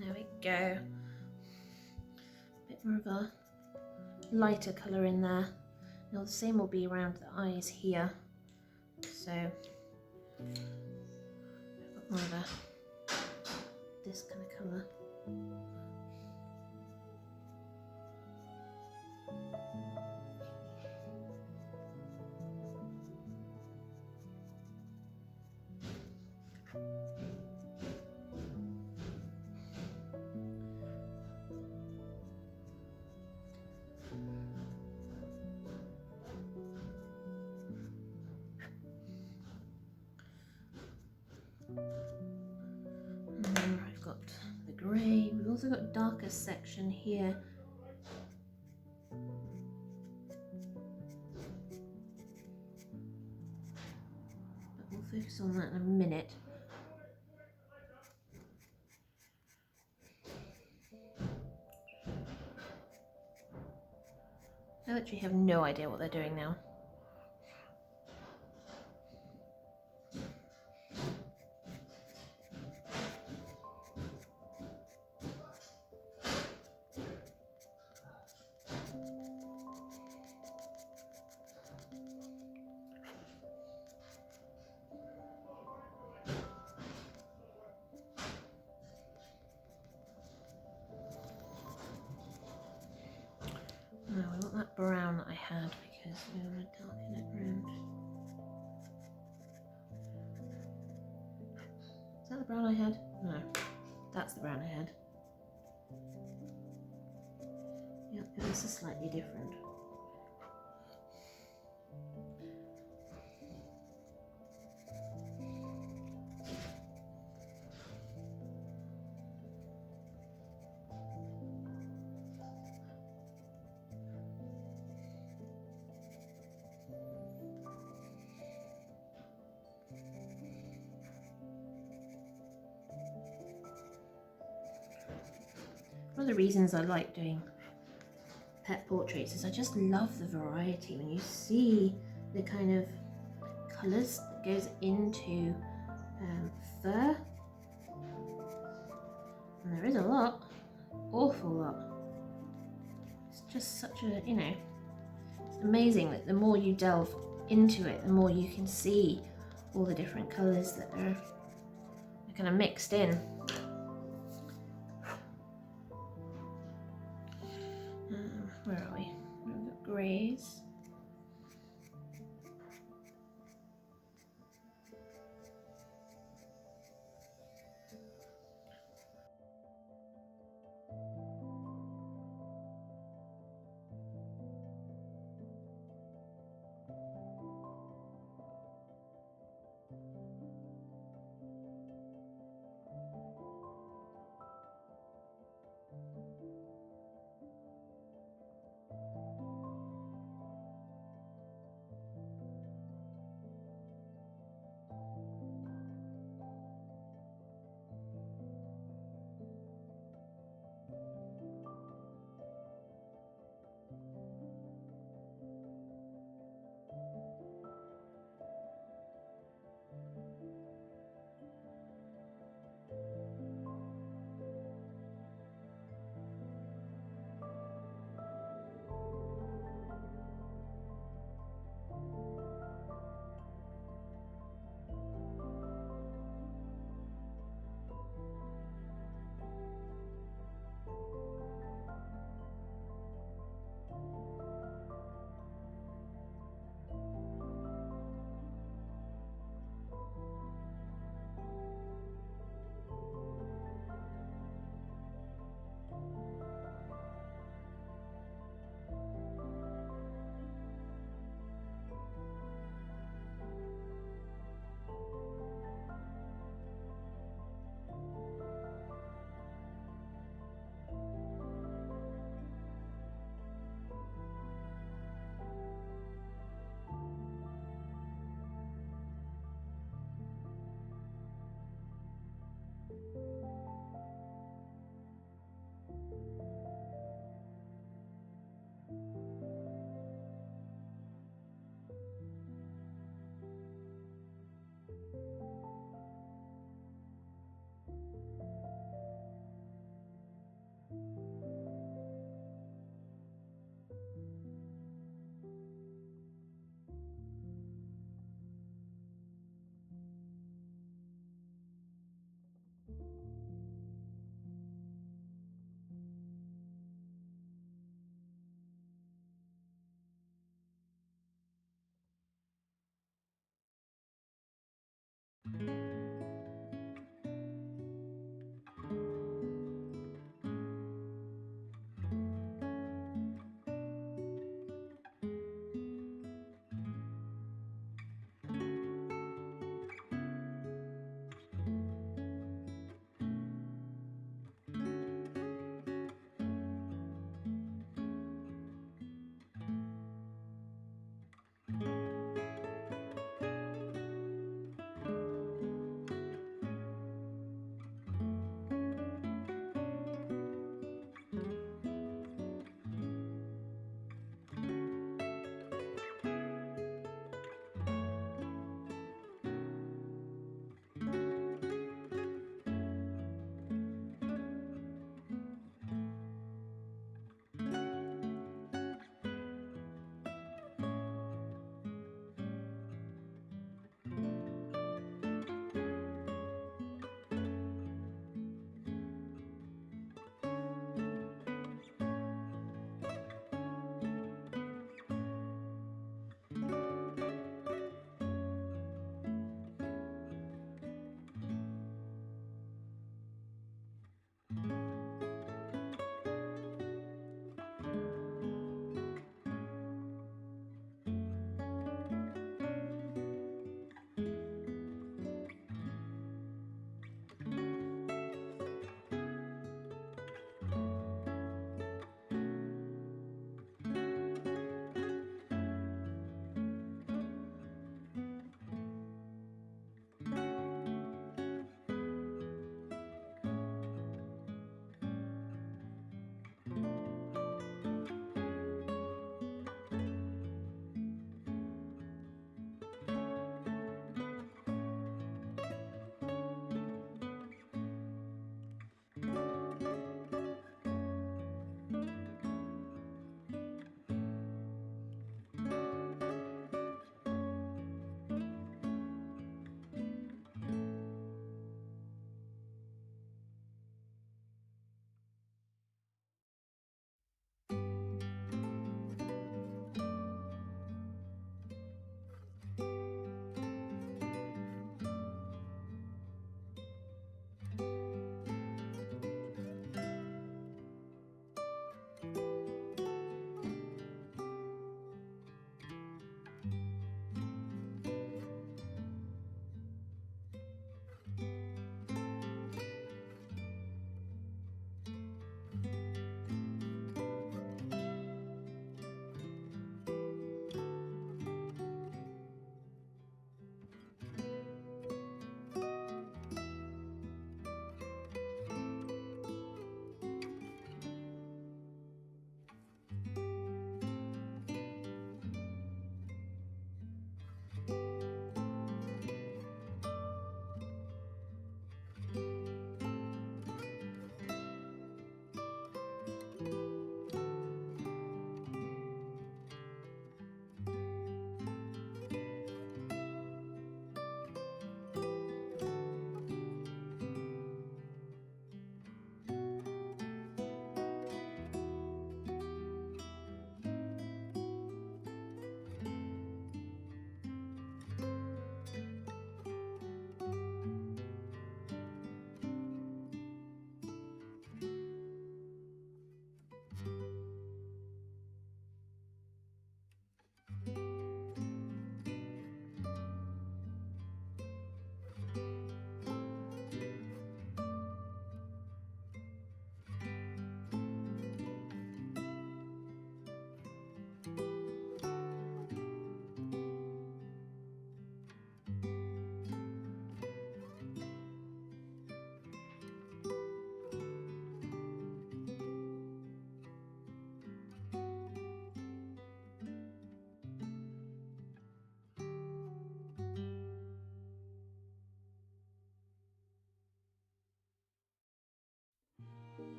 There we go. A bit more of a lighter colour in there. Now the same will be around the eyes here. So I've got more of this kind of colour. And then I've got the grey. We've also got a darker section here. But we'll focus on that in a minute. I actually have no idea what they're doing now. No, we want that brown that I had because we want to darken it round. Is that the brown I had? No, that's the brown I had. Yep, this is slightly different. One of the reasons I like doing pet portraits is I just love the variety. When you see the kind of colours that goes into fur, and there is a lot, awful lot. It's just such a, you know, it's amazing that the more you delve into it, the more you can see all the different colours that are kind of mixed in. Where are we? We've got greys.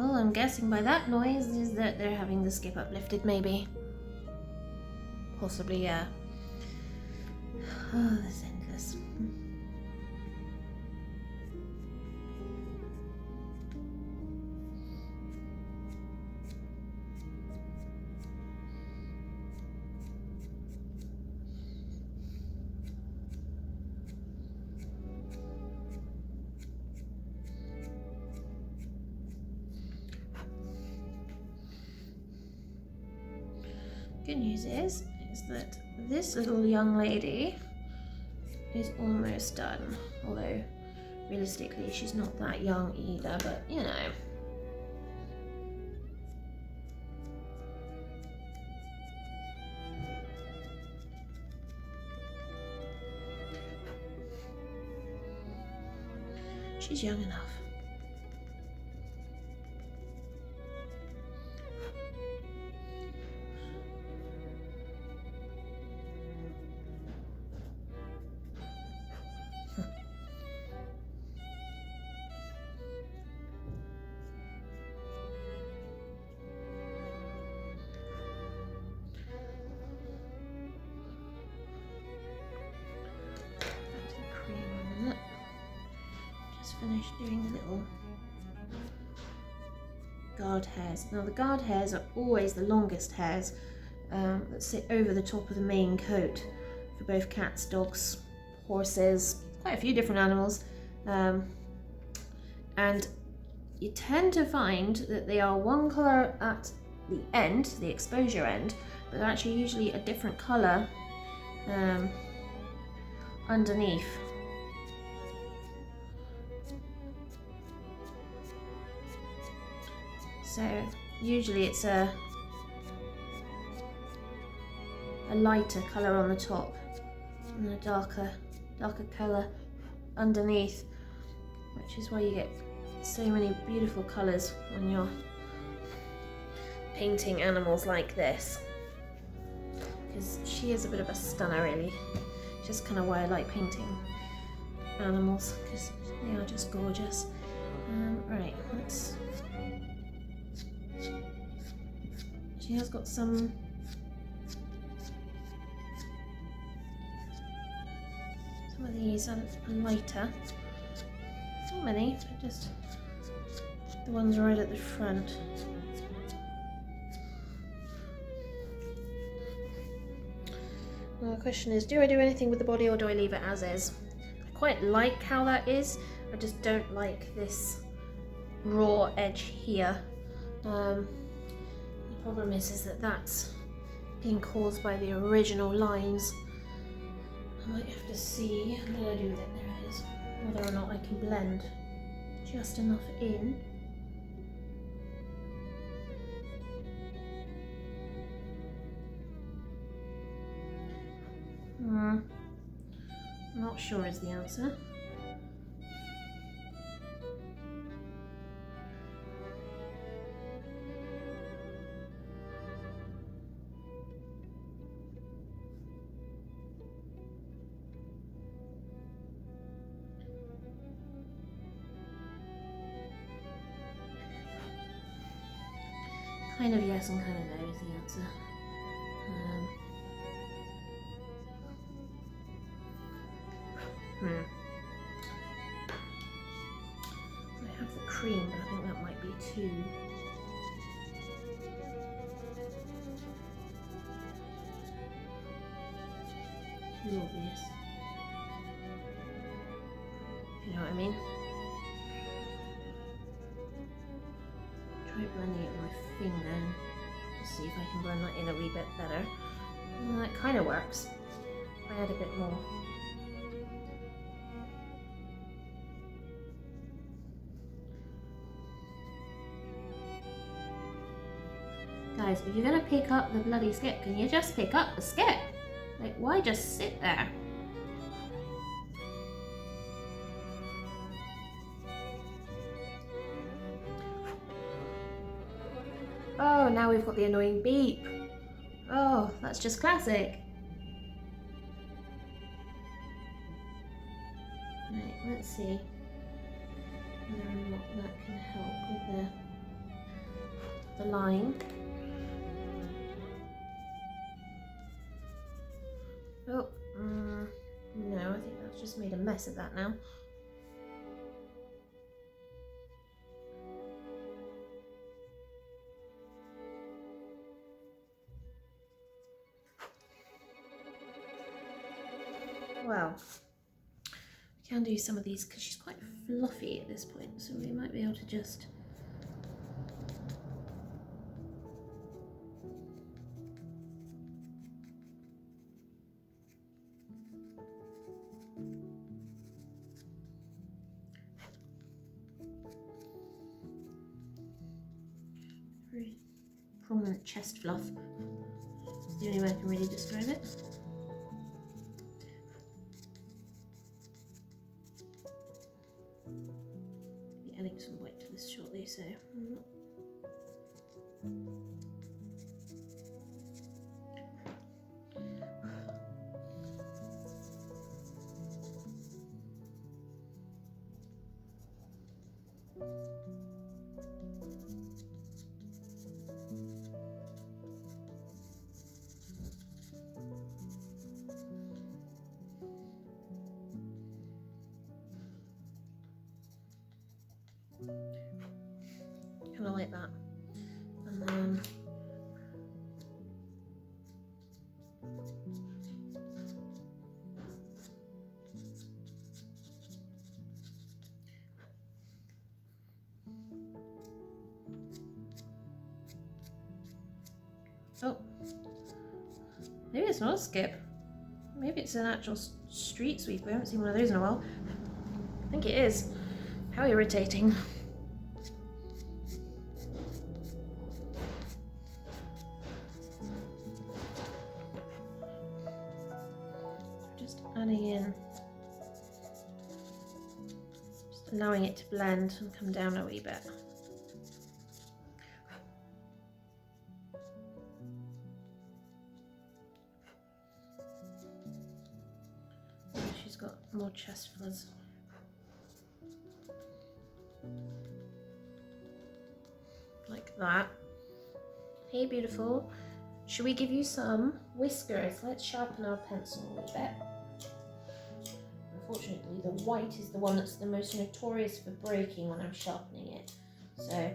Well, I'm guessing by that noise is that they're having the skip uplifted, maybe. Possibly, yeah. Oh, that's endless. Good news is that this little young lady is almost done. Although, realistically, she's not that young either, but you know. She's young enough. Finished doing the little guard hairs. Now the guard hairs are always the longest hairs that sit over the top of the main coat for both cats, dogs, horses, quite a few different animals. And you tend to find that they are one colour at the end, the exposure end, but they're actually usually a different colour underneath. So usually it's a lighter colour on the top and a darker colour underneath, which is why you get so many beautiful colours when you're painting animals like this. Because she is a bit of a stunner, really. Just kind of why I like painting animals, because they are just gorgeous. Right, let's. She has got some of these are lighter. Not many, but just the ones right at the front. Well, the question is, do I do anything with the body or do I leave it as is? I quite like how that is. I just don't like this raw edge here. The problem is that that's being caused by the original lines. I might have to see what I do with it. There it is. Whether or not I can blend just enough in. I'm not sure is the answer. Kind of yes and kind of no is the answer. I have the cream, but I think that might be too obvious. You know what I mean? Try blending it with my finger and see if I can blend that in a wee bit better. And that kind of works. If I add a bit more. Guys, if you're gonna pick up the bloody skip, can you just pick up the skip? Like, why just sit there? Oh, now we've got the annoying beep. Oh, that's just classic. Right, let's see whether or not that can help with the the line. Oh, no, I think that's just made a mess of that now. Well, we can do some of these because she's quite fluffy at this point, so we might be able to just very prominent chest fluff. It's the only way I can really describe it. Be adding some white to this shortly, so. Kind of like that, and then oh, maybe it's not a skip. Maybe it's an actual street sweep. We haven't seen one of those in a while. I think it is. How irritating. Just adding in, just allowing it to blend and come down a wee bit. She's got more chest fuzz. Like that. Hey beautiful, should we give you some whiskers? Let's sharpen our pencil a little bit. Unfortunately, the white is the one that's the most notorious for breaking when I'm sharpening it. So,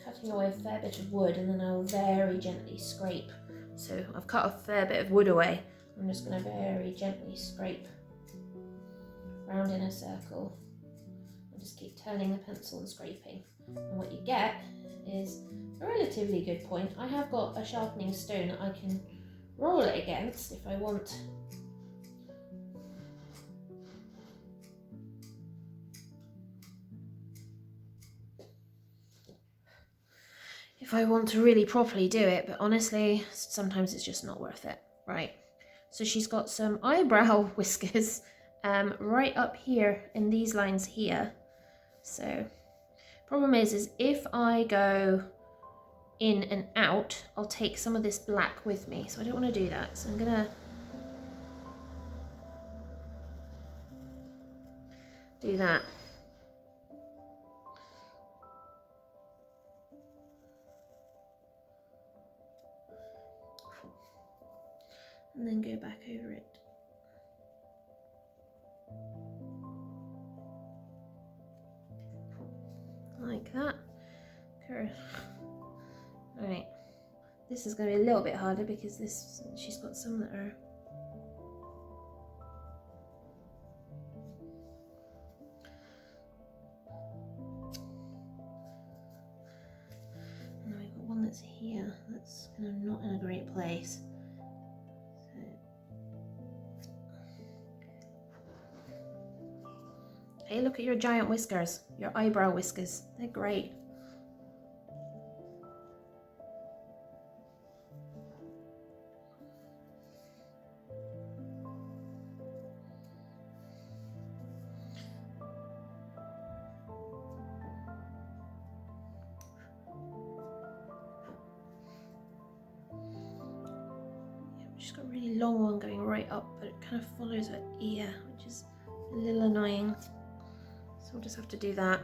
cutting away a fair bit of wood and then I'll very gently scrape. So I've cut a fair bit of wood away. I'm just going to very gently scrape round in a circle. And just keep turning the pencil and scraping. And what you get is a relatively good point. I have got a sharpening stone that I can roll it against if I want. If I want to really properly do it, but honestly, sometimes it's just not worth it. Right, so she's got some eyebrow whiskers right up here in these lines here. So problem is if I go in and out, I'll take some of this black with me. So I don't want to do that. So I'm gonna do that. And then go back over it. Like that. Good. Alright. This is going to be a little bit harder because she's got some that are and then we've got one that's here that's kind of not in a great place. Hey, look at your giant whiskers, your eyebrow whiskers. They're great. Yeah, she's got a really long one going right up, but it kind of follows her ear, which is a little annoying. So we'll just have to do that.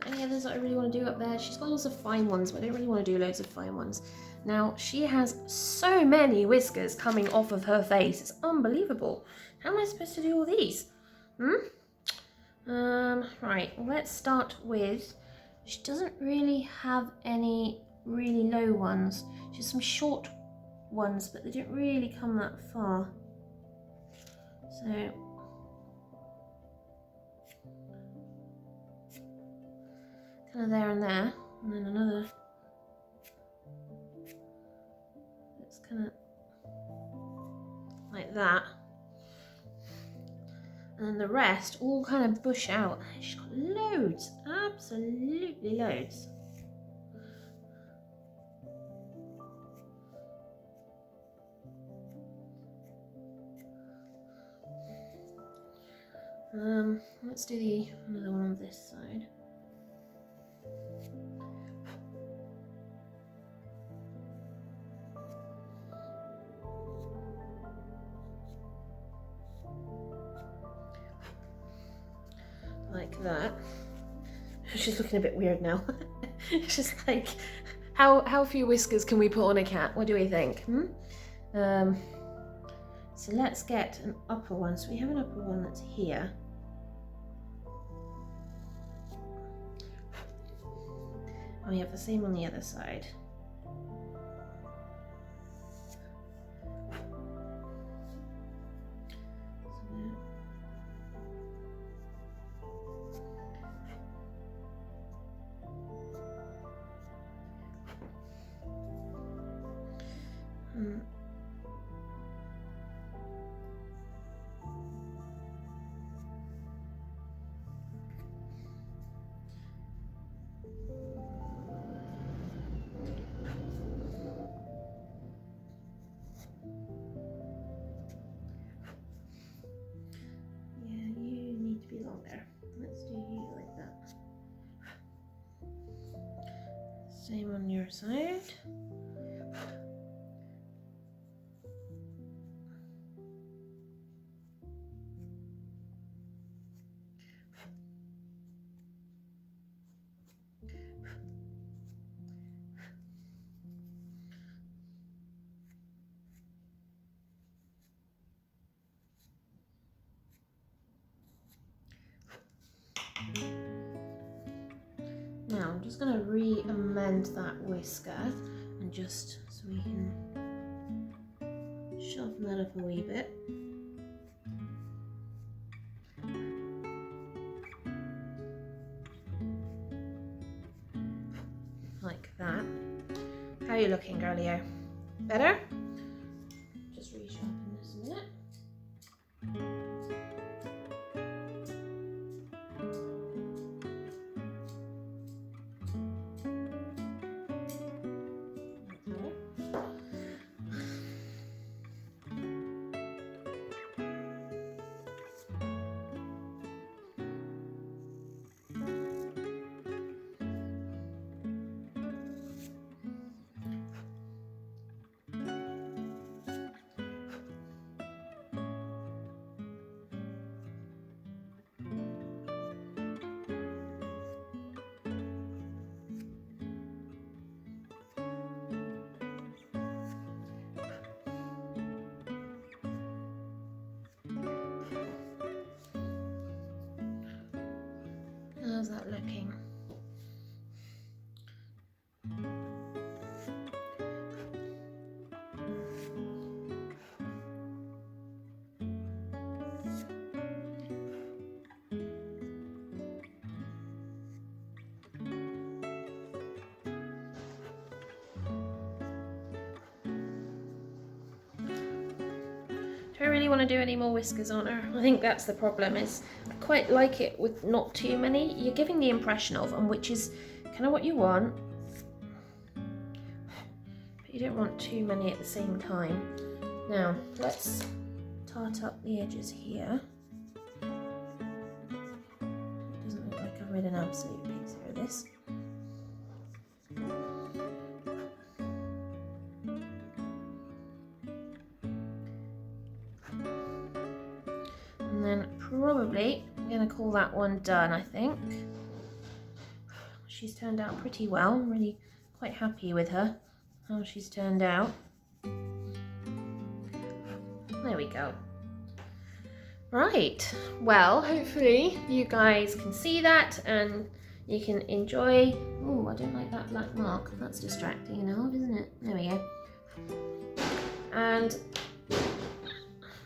any others that I really want to do up there? She's got lots of fine ones, but I don't really want to do loads of fine ones. Now, she has so many whiskers coming off of her face. It's unbelievable. How am I supposed to do all these? Right, let's start with, she doesn't really have any really low ones. She has some short ones, but they don't really come that far. So, kind of there and there, and then another. It's kind of like that. And then the rest all kind of bush out. She's got loads, absolutely loads. Let's do another one on this side. Like that. She's looking a bit weird now. It's just like, how few whiskers can we put on a cat? What do we think? So let's get an upper one. So we have an upper one that's here. And we have the same on the other side. There. Let's do you like that. Same on your side. Now I'm just going to re-amend that whisker and just so we can sharpen that up a wee bit. Like that. How are you looking, girlio? Better? Just re-sharpen this a minute. How's that looking? Do I really want to do any more whiskers on her? I think that's the problem, is I quite like it with not too many. You're giving the impression of, and which is kind of what you want, but you don't want too many at the same time. Now, let's tart up the edges here. It doesn't look like I've made an absolute piece of this. And then probably I'm going to call that one done, I think. she's turned out pretty well. I'm really quite happy with her, how she's turned out. There we go. Right, well, hopefully you guys can see that and you can enjoy. Oh, I don't like that black mark. That's distracting enough, isn't it? There we go. And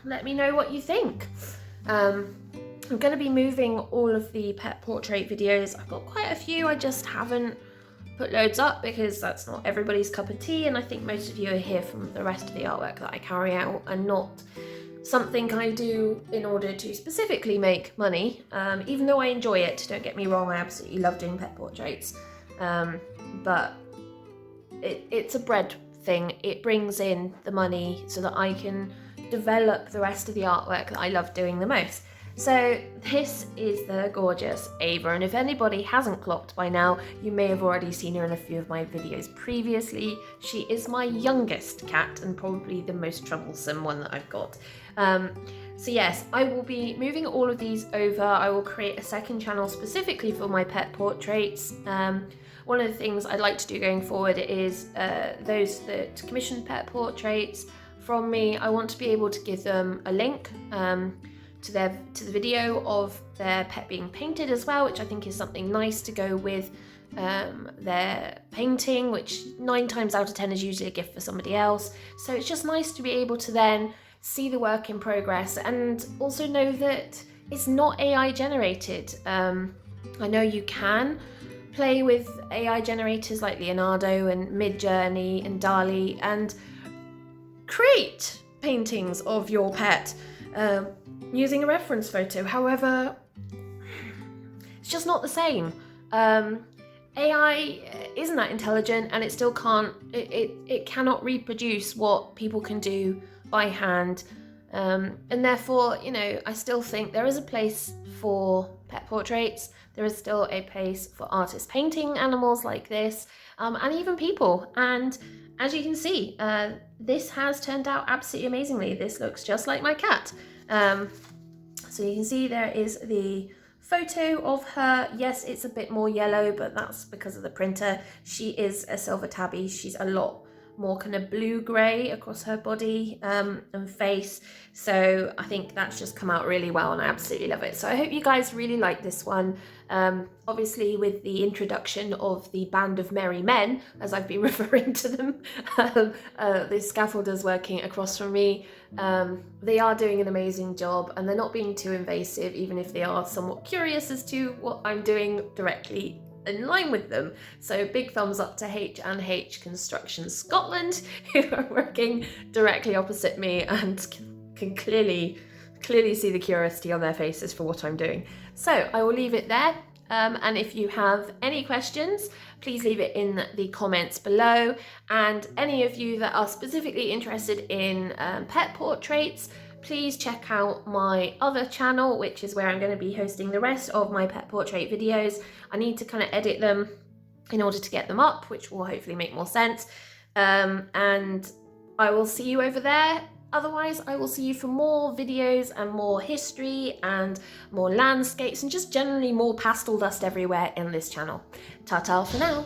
let me know what you think. I'm going to be moving all of the pet portrait videos. I've got quite a few, I just haven't put loads up because that's not everybody's cup of tea, and I think most of you are here from the rest of the artwork that I carry out and not something I do in order to specifically make money, even though I enjoy it. Don't get me wrong, I absolutely love doing pet portraits, but it's a bread thing. It brings in the money so that I can develop the rest of the artwork that I love doing the most. So this is the gorgeous Ava, and if anybody hasn't clocked by now, you may have already seen her in a few of my videos previously. She is my youngest cat and probably the most troublesome one that I've got. So yes, I will be moving all of these over. I will create a second channel specifically for my pet portraits. One of the things I'd like to do going forward is those that commission pet portraits from me, I want to be able to give them a link to the video of their pet being painted as well, which I think is something nice to go with their painting, which 9 times out of 10 is usually a gift for somebody else. So it's just nice to be able to then see the work in progress and also know that it's not AI generated. I know you can play with AI generators like Leonardo and Midjourney and DALL-E and create paintings of your pet using a reference photo. However, it's just not the same. AI isn't that intelligent, and it still can't, it cannot reproduce what people can do by hand. And therefore, you know, I still think there is a place for pet portraits. There is still a place for artists painting animals like this, and even people. And as you can see, this has turned out absolutely amazingly. This looks just like my cat. So you can see there is the photo of her. Yes, it's a bit more yellow, but that's because of the printer. She is a silver tabby. She's a lot more kind of blue-grey across her body and face. So I think that's just come out really well, and I absolutely love it. So I hope you guys really like this one. Obviously with the introduction of the Band of Merry Men, as I've been referring to them, the scaffolders working across from me, they are doing an amazing job, and they're not being too invasive, even if they are somewhat curious as to what I'm doing directly in line with them. So big thumbs up to H&H Construction Scotland, who are working directly opposite me and can clearly see the curiosity on their faces for what I'm doing. So I will leave it there. And if you have any questions, please leave it in the comments below. And any of you that are specifically interested in pet portraits, please check out my other channel, which is where I'm going to be hosting the rest of my pet portrait videos. I need to kind of edit them in order to get them up, which will hopefully make more sense. And I will see you over there. Otherwise, I will see you for more videos and more history and more landscapes and just generally more pastel dust everywhere in this channel. Ta-ta for now.